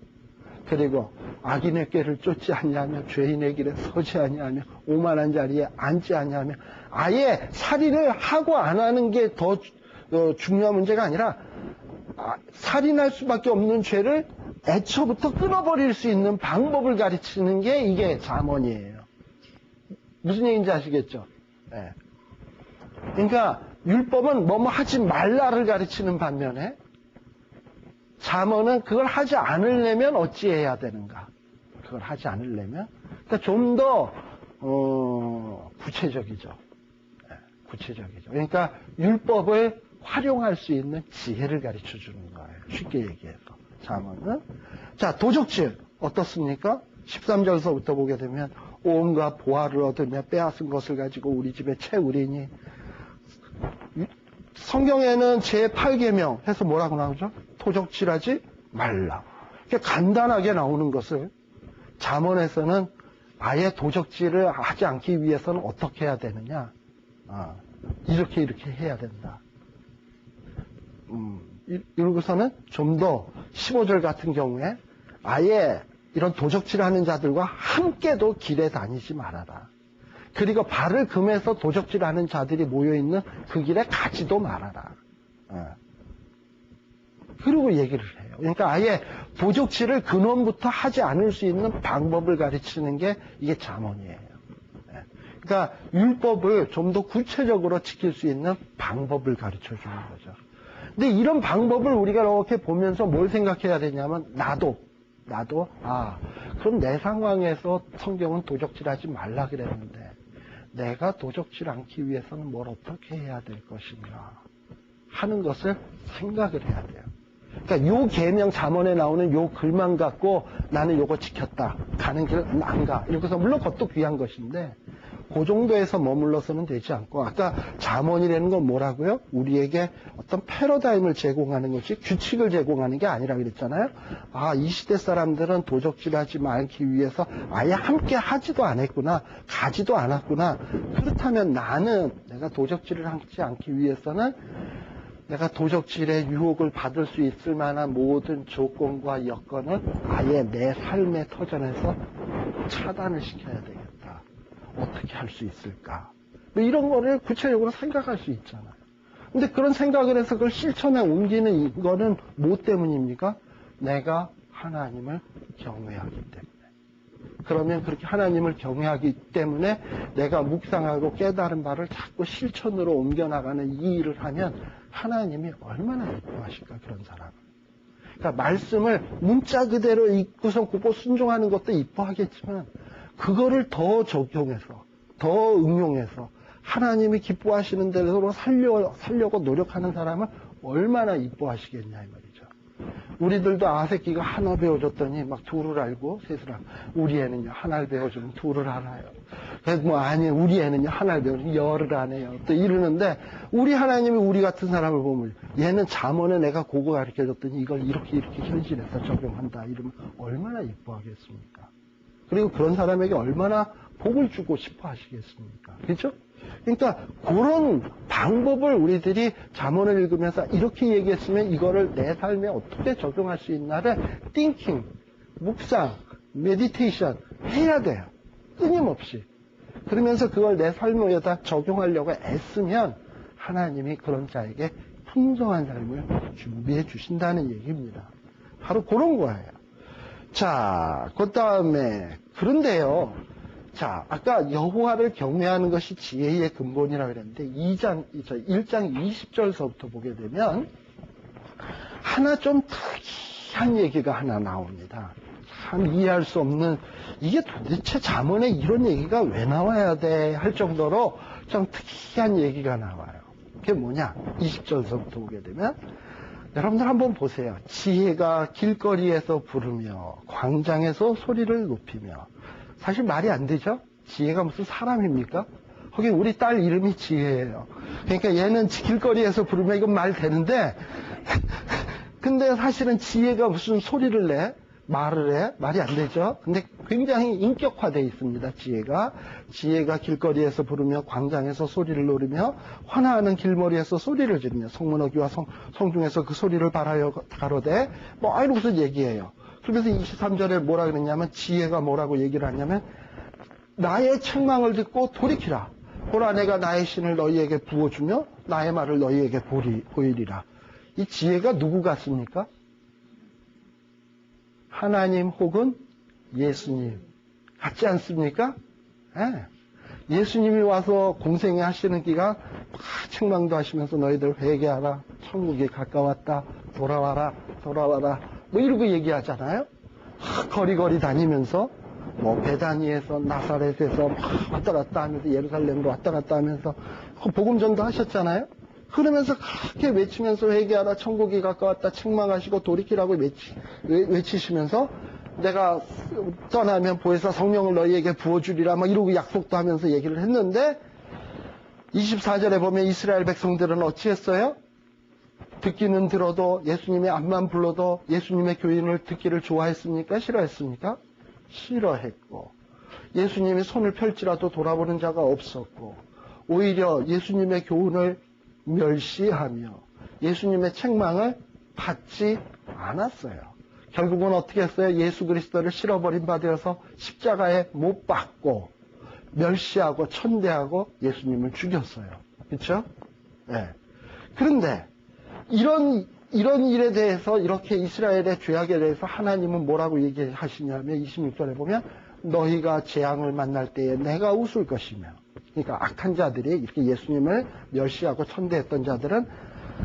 그리고 악인의 꾀를 쫓지 아니하며 죄인의 길에 서지 아니하며 오만한 자리에 앉지 아니하며 아예 살인을 하고 안 하는 게 더 중요한 문제가 아니라 살인할 수밖에 없는 죄를 애초부터 끊어버릴 수 있는 방법을 가르치는 게 이게 잠언이에요. 무슨 얘기인지 아시겠죠? 네. 그러니까 율법은 뭐뭐 하지 말라를 가르치는 반면에 잠언은 그걸 하지 않으려면 어찌해야 되는가. 그걸 하지 않으려면 그러니까 좀 더 구체적이죠. 네, 구체적이죠. 그러니까 율법을 활용할 수 있는 지혜를 가르쳐 주는 거예요. 쉽게 얘기해서. 잠언은. 자, 도적질. 어떻습니까? 13절서부터 보게 되면 온갖 보화를 얻으며 빼앗은 것을 가지고 우리 집에 채우리니. 성경에는 제8계명 해서 뭐라고 나오죠? 도적질하지 말라. 간단하게 나오는 것을 잠언에서는 아예 도적질을 하지 않기 위해서는 어떻게 해야 되느냐? 이렇게 해야 된다. 이러고서는 좀 더 15절 같은 경우에 아예 이런 도적질하는 자들과 함께도 길에 다니지 말아라. 그리고 발을 금해서 도적질하는 자들이 모여있는 그 길에 가지도 말아라. 그리고 얘기를 해요. 그러니까 아예 도적질을 근원부터 하지 않을 수 있는 방법을 가르치는 게 이게 잠언이에요. 그러니까 율법을 좀 더 구체적으로 지킬 수 있는 방법을 가르쳐 주는 거죠. 근데 이런 방법을 우리가 이렇게 보면서 뭘 생각해야 되냐면 나도 그럼 내 상황에서 성경은 도적질하지 말라 그랬는데 내가 도적질 않기 위해서는 뭘 어떻게 해야 될 것인가 하는 것을 생각을 해야 돼요. 그러니까 요 계명 잠언에 나오는 요 글만 갖고 나는 요거 지켰다. 가는 길 안 가. 이렇게 해서 물론 그것도 귀한 것인데 그 정도에서 머물러서는 되지 않고 아까 잠언이라는 건 뭐라고요? 우리에게 어떤 패러다임을 제공하는 것이 규칙을 제공하는 게 아니라 그랬잖아요. 이 시대 사람들은 도적질하지 말기 위해서 아예 함께 하지도 않았구나. 가지도 않았구나. 그렇다면 나는 내가 도적질을 하지 않기 위해서는 내가 도적질의 유혹을 받을 수 있을 만한 모든 조건과 여건을 아예 내 삶의 터전에서 차단을 시켜야 되겠다. 어떻게 할 수 있을까? 뭐 이런 거를 구체적으로 생각할 수 있잖아요. 근데 그런 생각을 해서 그걸 실천에 옮기는 이거는 뭐 때문입니까? 내가 하나님을 경외하기 때문에. 그러면 그렇게 하나님을 경외하기 때문에 내가 묵상하고 깨달은 바를 자꾸 실천으로 옮겨나가는 이 일을 하면 하나님이 얼마나 이뻐하실까, 그런 사람을. 그러니까 말씀을 문자 그대로 읽고서 그거 순종하는 것도 이뻐하겠지만 그거를 더 적용해서 더 응용해서 하나님이 기뻐하시는 대로 살려고 노력하는 사람을 얼마나 이뻐하시겠냐 이 말이죠. 우리들도 새끼가 하나 배워줬더니 막 둘을 알고 셋을 알고 우리 애는요 하나를 배워주면 둘을 알아요. 그래서 아니 우리 애는요 하나를 배워주면 열을 안 해요. 또 이러는데 우리 하나님이 우리 같은 사람을 보면 얘는 잠언에 내가 그거 가르쳐줬더니 이걸 이렇게 현실에서 적용한다 이러면 얼마나 이뻐하겠습니까? 그리고 그런 사람에게 얼마나 복을 주고 싶어 하시겠습니까? 그렇죠? 그러니까 그런 방법을 우리들이 잠언을 읽으면서 이렇게 얘기했으면 이거를 내 삶에 어떻게 적용할 수 있나를 thinking, 묵상, meditation 해야 돼요. 끊임없이. 그러면서 그걸 내 삶에다 적용하려고 애쓰면 하나님이 그런 자에게 풍성한 삶을 준비해 주신다는 얘기입니다. 바로 그런 거예요. 자, 그 다음에 그런데요. 자, 아까 여호와를 경외하는 것이 지혜의 근본이라고 그랬는데 1장 20절서부터 보게 되면 하나 좀 특이한 얘기가 하나 나옵니다. 참 이해할 수 없는 이게 도대체 잠언에 이런 얘기가 왜 나와야 돼 할 정도로 좀 특이한 얘기가 나와요. 그게 뭐냐? 20절서부터 보게 되면 여러분들 한번 보세요. 지혜가 길거리에서 부르며 광장에서 소리를 높이며 사실 말이 안 되죠? 지혜가 무슨 사람입니까? 거기 우리 딸 이름이 지혜예요. 그러니까 얘는 길거리에서 부르면 이건 말 되는데 근데 사실은 지혜가 무슨 소리를 내? 말을 해? 말이 안 되죠? 근데 굉장히 인격화되어 있습니다. 지혜가 길거리에서 부르며 광장에서 소리를 노리며 환화하는 길머리에서 소리를 지르며 성문어기와 성중에서 그 소리를 바라여 가로되 이러고서 얘기해요. 그러면서 23절에 뭐라 그랬냐면 지혜가 뭐라고 얘기를 하냐면 나의 책망을 듣고 돌이키라. 보라 내가 나의 신을 너희에게 부어주며 나의 말을 너희에게 보이리라. 이 지혜가 누구 같습니까? 하나님 혹은 예수님 같지 않습니까? 네. 예수님이 와서 공생애 하시는 기간 책망도 하시면서 너희들 회개하라. 천국이 가까웠다. 돌아와라. 이러고 얘기하잖아요. 거리거리 다니면서 베다니에서 나사렛에서 왔다 갔다 하면서 예루살렘으로 왔다 갔다 하면서 복음전도 하셨잖아요. 그러면서 그렇게 외치면서 회개하라. 천국이 가까웠다. 책망하시고 돌이키라고 외치시면서 내가 떠나면 보혜사 성령을 너희에게 부어주리라 이러고 약속도 하면서 얘기를 했는데 24절에 보면 이스라엘 백성들은 어찌했어요? 듣기는 들어도 예수님의 앞만 불러도 예수님의 교인을 듣기를 좋아했습니까? 싫어했습니까? 싫어했고, 예수님이 손을 펼치라도 돌아보는 자가 없었고, 오히려 예수님의 교훈을 멸시하며 예수님의 책망을 받지 않았어요. 결국은 어떻게 했어요? 예수 그리스도를 실어버린 바 되어서 십자가에 못 박고 멸시하고 천대하고 예수님을 죽였어요. 그렇죠? 네. 그런데 이런 일에 대해서, 이렇게 이스라엘의 죄악에 대해서 하나님은 뭐라고 얘기하시냐면 26절에 보면 너희가 재앙을 만날 때에 내가 웃을 것이며, 그러니까 악한 자들이 이렇게 예수님을 멸시하고 천대했던 자들은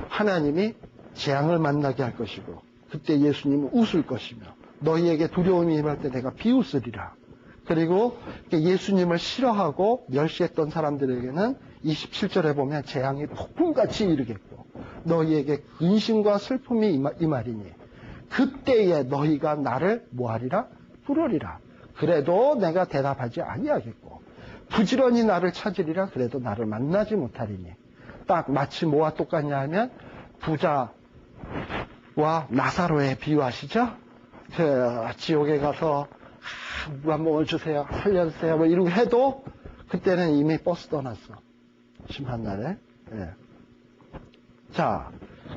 하나님이 재앙을 만나게 할 것이고, 그때 예수님은 웃을 것이며, 너희에게 두려움이 임할 때 내가 비웃으리라. 그리고 예수님을 싫어하고 멸시했던 사람들에게는 27절에 보면 재앙이 폭풍같이 이르겠고 너희에게 근심과 슬픔이 임하리니 그때에 너희가 나를 뭐하리라? 부르리라. 그래도 내가 대답하지 아니하겠고 부지런히 나를 찾으리라. 그래도 나를 만나지 못하리니. 딱 마치 뭐와 똑같냐 하면 부자와 나사로의 비유하시죠? 지옥에 가서 물 한 모금 주세요, 살려주세요 뭐 이러고 해도 그때는 이미 버스 떠났어, 심판날에. 예. 자,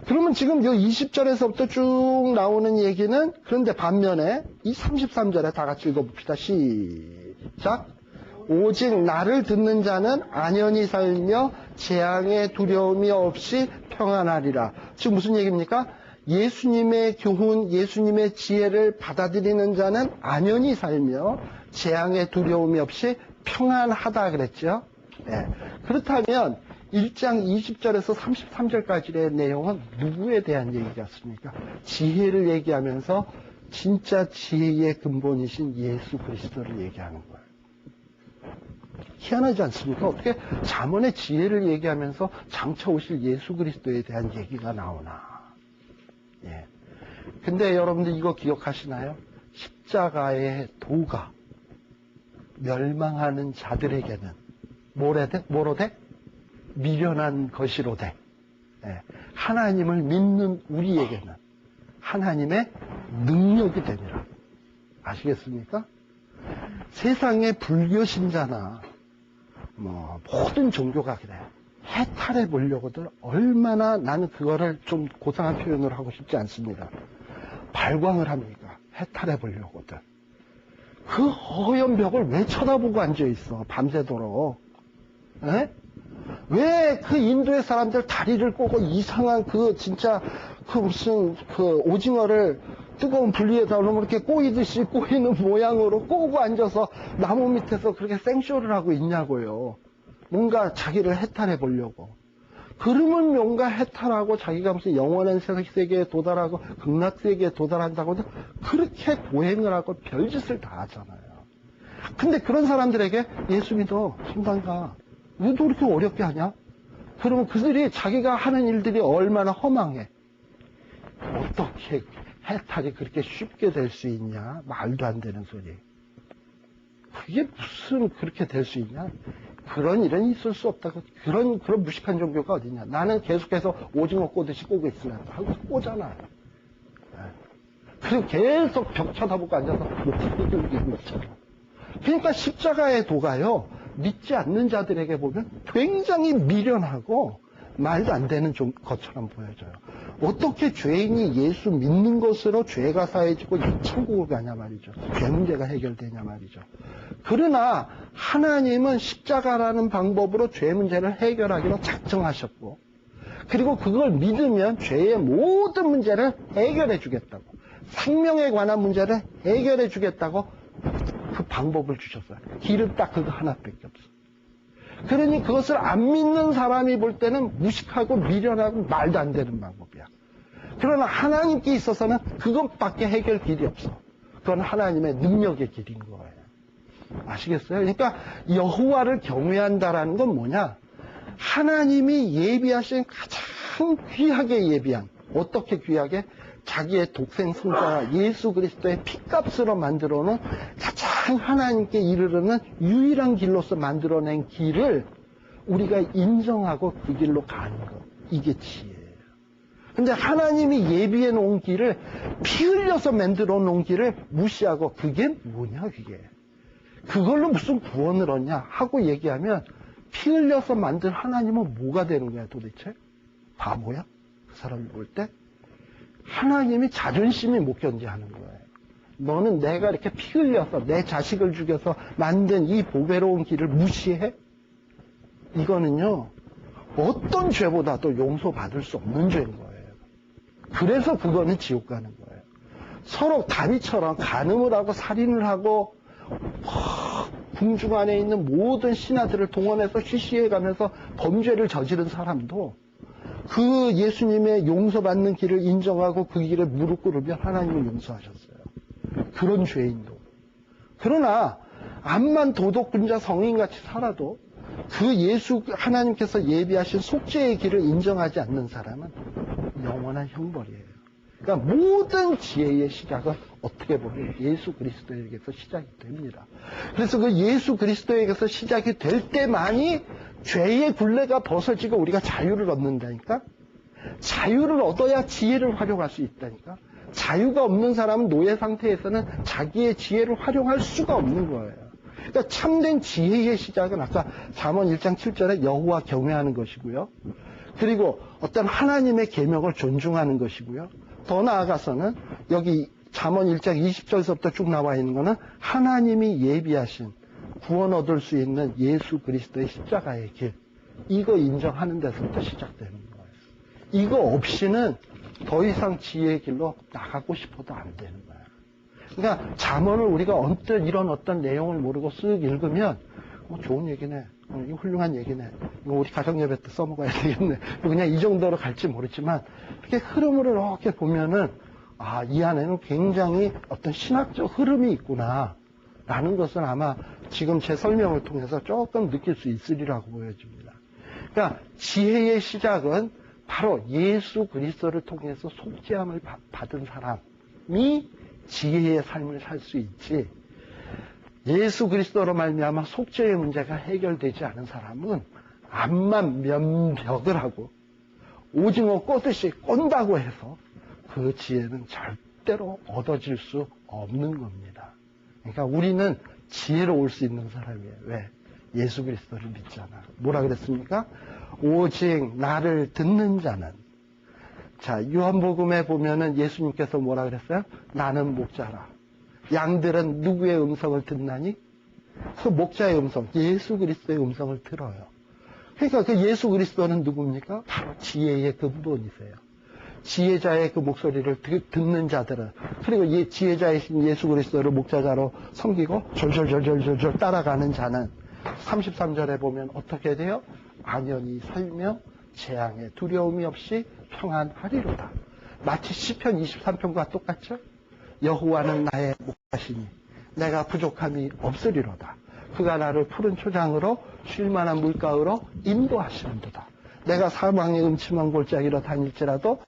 그러면 지금 요 20절에서부터 쭉 나오는 얘기는, 그런데 반면에 이 33절에 다 같이 읽어봅시다. 시작. 오직 나를 듣는 자는 안연히 살며 재앙의 두려움이 없이 평안하리라. 지금 무슨 얘기입니까? 예수님의 교훈, 예수님의 지혜를 받아들이는 자는 안연히 살며 재앙의 두려움이 없이 평안하다 그랬죠. 네. 그렇다면 1장 20절에서 33절까지의 내용은 누구에 대한 얘기 같습니까? 지혜를 얘기하면서 진짜 지혜의 근본이신 예수 그리스도를 얘기하는 거예요. 희한하지 않습니까? 어떻게 잠언의 지혜를 얘기하면서 장차 오실 예수 그리스도에 대한 얘기가 나오나. 예. 근데 여러분들 이거 기억하시나요? 십자가의 도가 멸망하는 자들에게는 뭐로 돼? 미련한 것이로 돼. 예. 하나님을 믿는 우리에게는 하나님의 능력이 되니라. 아시겠습니까? 세상의 불교 신자나 모든 종교가 그래. 해탈해 보려고들 얼마나, 나는 그거를 좀 고상한 표현을 하고 싶지 않습니다. 발광을 합니까? 해탈해 보려고들. 그 허연 벽을 왜 쳐다보고 앉아있어, 밤새도록. 에? 왜 그 인도의 사람들 다리를 꼬고 이상한 진짜 무슨 오징어를 뜨거운 불리에다 놓으면 이렇게 꼬이듯이 꼬이는 모양으로 꼬고 앉아서 나무 밑에서 그렇게 생쇼를 하고 있냐고요. 뭔가 자기를 해탈해 보려고. 그러면 뭔가 해탈하고 자기가 무슨 영원한 세계에 도달하고 극락세계에 도달한다고 그렇게 고행을 하고 별짓을 다 하잖아요. 근데 그런 사람들에게 예수 믿어, 성당 가, 왜 또 그렇게 어렵게 하냐? 그러면 그들이 자기가 하는 일들이 얼마나 허망해. 어떻게 해탈이 그렇게 쉽게 될 수 있냐? 말도 안 되는 소리. 그게 무슨 그렇게 될 수 있냐? 그런 일은 있을 수 없다고. 그런 무식한 종교가 어디냐? 나는 계속해서 오징어 꼬듯이 꼬고 있으면 하고 꼬잖아. 그리고 계속 벽 쳐다보고 앉아서 목소리 들고 있잖아. 그러니까 십자가의 도가요, 믿지 않는 자들에게 보면 굉장히 미련하고 말도 안 되는 것처럼 보여져요. 어떻게 죄인이 예수 믿는 것으로 죄가 사해지고 천국을 가냐 말이죠. 죄 문제가 해결되냐 말이죠. 그러나 하나님은 십자가라는 방법으로 죄 문제를 해결하기로 작정하셨고, 그리고 그걸 믿으면 죄의 모든 문제를 해결해 주겠다고, 생명에 관한 문제를 해결해 주겠다고 그 방법을 주셨어요. 길은 딱 그거 하나밖에 없어. 그러니 그것을 안 믿는 사람이 볼 때는 무식하고 미련하고 말도 안 되는 방법이야. 그러나 하나님께 있어서는 그것밖에 해결 길이 없어. 그건 하나님의 능력의 길인 거예요. 아시겠어요? 그러니까 여호와를 경외한다라는 건 뭐냐? 하나님이 예비하신 가장 귀하게 예비한, 어떻게 귀하게? 자기의 독생 성자 예수 그리스도의 피값으로 만들어놓은 가장 하나님께 이르르는 유일한 길로서 만들어낸 길을 우리가 인정하고 그 길로 가는 것, 이게 지혜예요. 근데 하나님이 예비해 놓은 길을, 피 흘려서 만들어 놓은 길을 무시하고, 그게 뭐냐, 그게. 그걸로 무슨 구원을 얻냐 하고 얘기하면, 피 흘려서 만든 하나님은 뭐가 되는 거야, 도대체? 바보야? 그 사람을 볼 때? 하나님이 자존심이 못 견디하는 거예요. 너는 내가 이렇게 피 흘려서 내 자식을 죽여서 만든 이 보배로운 길을 무시해? 이거는요, 어떤 죄보다도 용서받을 수 없는 죄인 거예요. 그래서 그거는 지옥 가는 거예요. 서로 다윗처럼 간음을 하고 살인을 하고 궁중 안에 있는 모든 신하들을 동원해서 쉬쉬해가면서 범죄를 저지른 사람도 그 예수님의 용서받는 길을 인정하고 그 길에 무릎 꿇으면 하나님은 용서하셨어요. 그런 죄인도. 그러나 암만 도덕군자 성인같이 살아도 그 예수 하나님께서 예비하신 속죄의 길을 인정하지 않는 사람은 영원한 형벌이에요. 그러니까 모든 지혜의 시작은 어떻게 보면 예수 그리스도에게서 시작이 됩니다. 그래서 그 예수 그리스도에게서 시작이 될 때만이 죄의 굴레가 벗어지고 우리가 자유를 얻는다니까. 자유를 얻어야 지혜를 활용할 수 있다니까. 자유가 없는 사람은 노예 상태에서는 자기의 지혜를 활용할 수가 없는 거예요. 그러니까 참된 지혜의 시작은 아까 잠언 1장 7절에 여호와 경외하는 것이고요. 그리고 어떤 하나님의 계명을 존중하는 것이고요. 더 나아가서는 여기 잠언 1장 20절에서부터 쭉 나와 있는 것은 하나님이 예비하신 구원 얻을 수 있는 예수 그리스도의 십자가의 길, 이거 인정하는 데서부터 시작되는 거예요. 이거 없이는 더 이상 지혜의 길로 나가고 싶어도 안 되는 거예요. 그러니까 잠언을 우리가 언뜻 이런 어떤 내용을 모르고 쓱 읽으면 좋은 얘기네, 이거 훌륭한 얘기네, 이거 우리 가정예배 때 써먹어야 되겠네, 그냥 이 정도로 갈지 모르지만 이렇게 흐름을 이렇게 보면은 이 안에는 굉장히 어떤 신학적 흐름이 있구나 라는 것을 아마 지금 제 설명을 통해서 조금 느낄 수 있으리라고 보여집니다. 그러니까 지혜의 시작은 바로 예수 그리스도를 통해서 속죄함을 받은 사람이 지혜의 삶을 살 수 있지, 예수 그리스도로 말미암아 속죄의 문제가 해결되지 않은 사람은 암만 면벽을 하고 오징어 꼬듯이 꼰다고 해서 그 지혜는 절대로 얻어질 수 없는 겁니다. 그러니까 우리는 지혜로울 수 있는 사람이에요. 왜? 예수 그리스도를 믿잖아. 뭐라 그랬습니까? 오직 나를 듣는 자는. 자, 요한복음에 보면은 예수님께서 뭐라 그랬어요? 나는 목자라. 양들은 누구의 음성을 듣나니? 그 목자의 음성, 예수 그리스도의 음성을 들어요. 그러니까 그 예수 그리스도는 누굽니까? 바로 지혜의 근본이세요. 지혜자의 그 목소리를 듣는 자들은, 그리고 지혜자이신 예수 그리스도를 목자자로 섬기고 졸졸졸졸졸 따라가는 자는 33절에 보면 어떻게 돼요? 안연히 살며 재앙에 두려움이 없이 평안하리로다. 마치 시편 23편과 똑같죠? 여호와는 나의 목자시니 내가 부족함이 없으리로다. 그가 나를 푸른 초장으로 쉴만한 물가으로 인도하시는도다. 내가 사망의 음침한 골짜기로 다닐지라도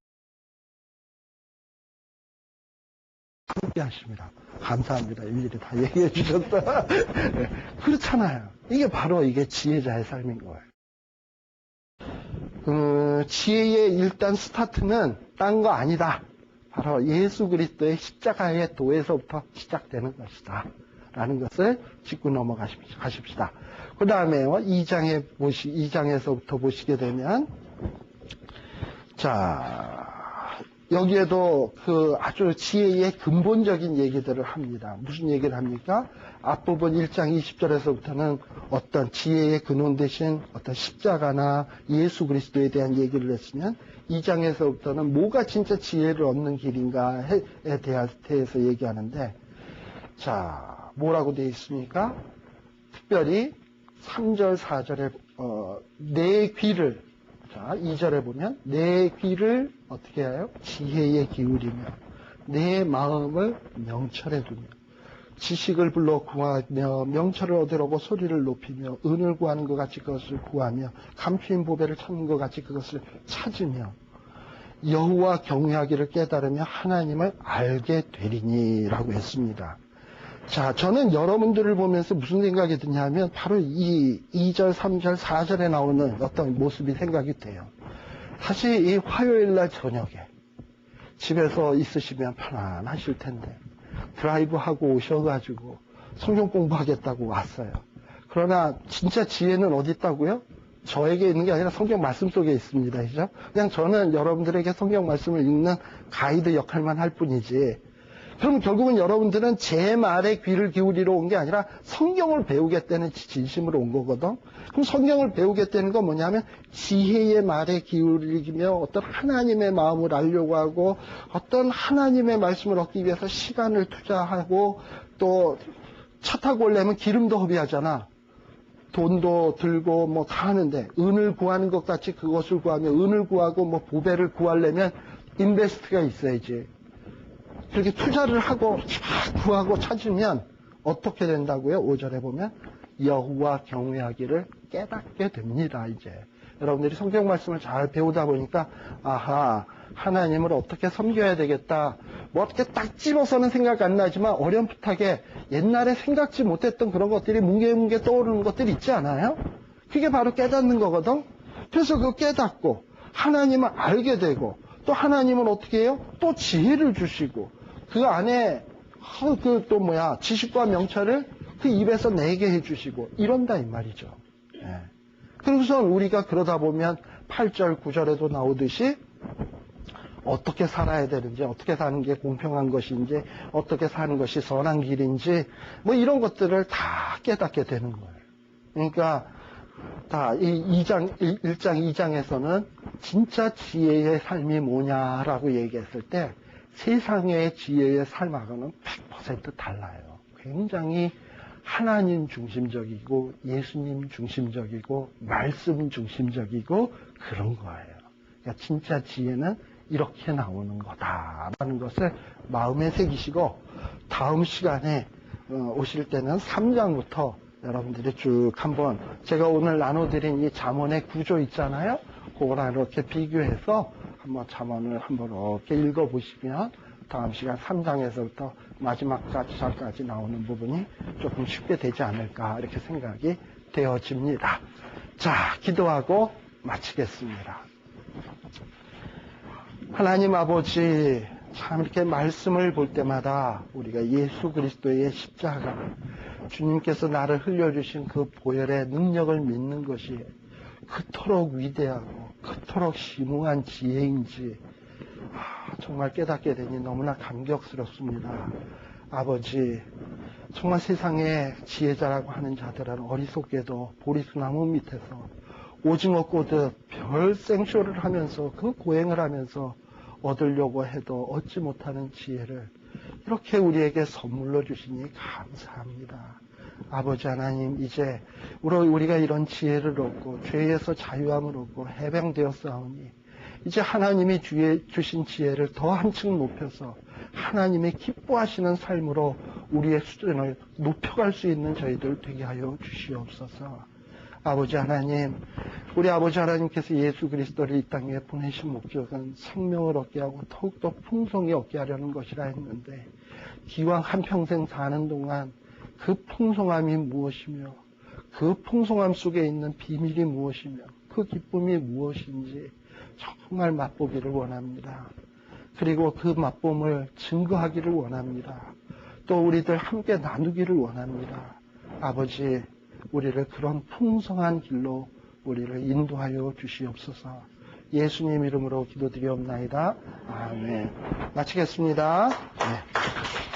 함께 하십니다. 감사합니다. 일일이 다 얘기해 주셨다. 네, 그렇잖아요. 이게 바로 이게 지혜자의 삶인 거예요. 지혜의 일단 스타트는 딴 거 아니다. 바로 예수 그리스도의 십자가의 도에서부터 시작되는 것이다 라는 것을 짚고 넘어가십시다. 그 다음에 2장에서부터 보시게 되면, 자, 여기에도 그 아주 지혜의 근본적인 얘기들을 합니다. 무슨 얘기를 합니까? 앞부분 1장 20절에서부터는 어떤 지혜의 근원 대신 어떤 십자가나 예수 그리스도에 대한 얘기를 했으면, 2장에서부터는 뭐가 진짜 지혜를 얻는 길인가에 대해서 얘기하는데, 자, 뭐라고 되어 있습니까? 특별히 3절, 4절에 내 귀를, 자, 2절에 보면 내 귀를 어떻게 해요? 지혜에 기울이며 내 마음을 명철에 두며 지식을 불러 구하며 명철을 얻으려고 소리를 높이며 은을 구하는 것 같이 그것을 구하며 감추인 보배를 찾는 것 같이 그것을 찾으며 여호와 경외하기를 깨달으며 하나님을 알게 되리니라고 했습니다. 자, 저는 여러분들을 보면서 무슨 생각이 드냐면 바로 이 2절, 3절, 4절에 나오는 어떤 모습이 생각이 돼요. 다시 이 화요일 날 저녁에 집에서 있으시면 편안하실 텐데 드라이브 하고 오셔가지고 성경 공부하겠다고 왔어요. 그러나 진짜 지혜는 어디 있다고요? 저에게 있는 게 아니라 성경 말씀 속에 있습니다. 그죠? 그냥 저는 여러분들에게 성경 말씀을 읽는 가이드 역할만 할 뿐이지. 그럼 결국은 여러분들은 제 말에 귀를 기울이러 온 게 아니라 성경을 배우겠다는 진심으로 온 거거든. 그럼 성경을 배우겠다는 건 뭐냐면 지혜의 말에 기울이며 어떤 하나님의 마음을 알려고 하고 어떤 하나님의 말씀을 얻기 위해서 시간을 투자하고 또 차 타고 오려면 기름도 허비하잖아. 돈도 들고 뭐 다 하는데 은을 구하는 것 같이 그것을 구하며 은을 구하고 뭐 보배를 구하려면 인베스트가 있어야지. 그렇게 투자를 하고 구하고 찾으면 어떻게 된다고요? 5절에 보면 여호와 경외하기를 깨닫게 됩니다. 이제 여러분들이 성경 말씀을 잘 배우다 보니까 아하, 하나님을 어떻게 섬겨야 되겠다. 뭐 어떻게 딱 집어서는 생각 안 나지만 어렴풋하게 옛날에 생각지 못했던 그런 것들이 뭉게뭉게 떠오르는 것들이 있지 않아요? 그게 바로 깨닫는 거거든. 그래서 그 깨닫고 하나님을 알게 되고 또 하나님은 어떻게 해요? 또 지혜를 주시고 그 안에 지식과 명철을 그 입에서 내게 해주시고 이런다 이 말이죠. 예. 그래서 우리가 그러다 보면 8절 9절에도 나오듯이 어떻게 살아야 되는지, 어떻게 사는 게 공평한 것인지, 어떻게 사는 것이 선한 길인지, 뭐 이런 것들을 다 깨닫게 되는 거예요. 그러니까, 다 이 1장 2장에서는 진짜 지혜의 삶이 뭐냐라고 얘기했을 때 세상의 지혜의 삶하고는 100% 달라요. 굉장히 하나님 중심적이고 예수님 중심적이고 말씀 중심적이고 그런 거예요. 그러니까 진짜 지혜는 이렇게 나오는 거다라는 것을 마음에 새기시고 다음 시간에 오실 때는 3장부터 여러분들이 쭉 한번 제가 오늘 나눠드린 이 잠언의 구조 있잖아요. 그거랑 이렇게 비교해서 한번 잠언을 한번 이렇게 읽어보시면 다음 시간 3장에서부터 마지막 장까지 나오는 부분이 조금 쉽게 되지 않을까 이렇게 생각이 되어집니다. 자, 기도하고 마치겠습니다. 하나님 아버지, 참 이렇게 말씀을 볼 때마다 우리가 예수 그리스도의 십자가, 주님께서 나를 흘려주신 그 보혈의 능력을 믿는 것이 그토록 위대하고 그토록 심오한 지혜인지 정말 깨닫게 되니 너무나 감격스럽습니다. 아버지, 정말 세상에 지혜자라고 하는 자들은 어리석게도 보리수나무 밑에서 오징어 꼬듯 별 생쇼를 하면서 그 고행을 하면서 얻으려고 해도 얻지 못하는 지혜를 이렇게 우리에게 선물로 주시니 감사합니다. 아버지 하나님, 이제 우리가 이런 지혜를 얻고 죄에서 자유함을 얻고 해방되었사오니 이제 하나님이 주신 지혜를 더 한층 높여서 하나님의 기뻐하시는 삶으로 우리의 수준을 높여갈 수 있는 저희들 되게 하여 주시옵소서. 아버지 하나님, 우리 아버지 하나님께서 예수 그리스도를 이 땅에 보내신 목적은 생명을 얻게 하고 더욱더 풍성히 얻게 하려는 것이라 했는데 기왕 한평생 사는 동안 그 풍성함이 무엇이며 그 풍성함 속에 있는 비밀이 무엇이며 그 기쁨이 무엇인지 정말 맛보기를 원합니다. 그리고 그 맛봄을 증거하기를 원합니다. 또 우리들 함께 나누기를 원합니다. 아버지, 우리를 그런 풍성한 길로 우리를 인도하여 주시옵소서. 예수님 이름으로 기도드리옵나이다. 아멘. 마치겠습니다. 네.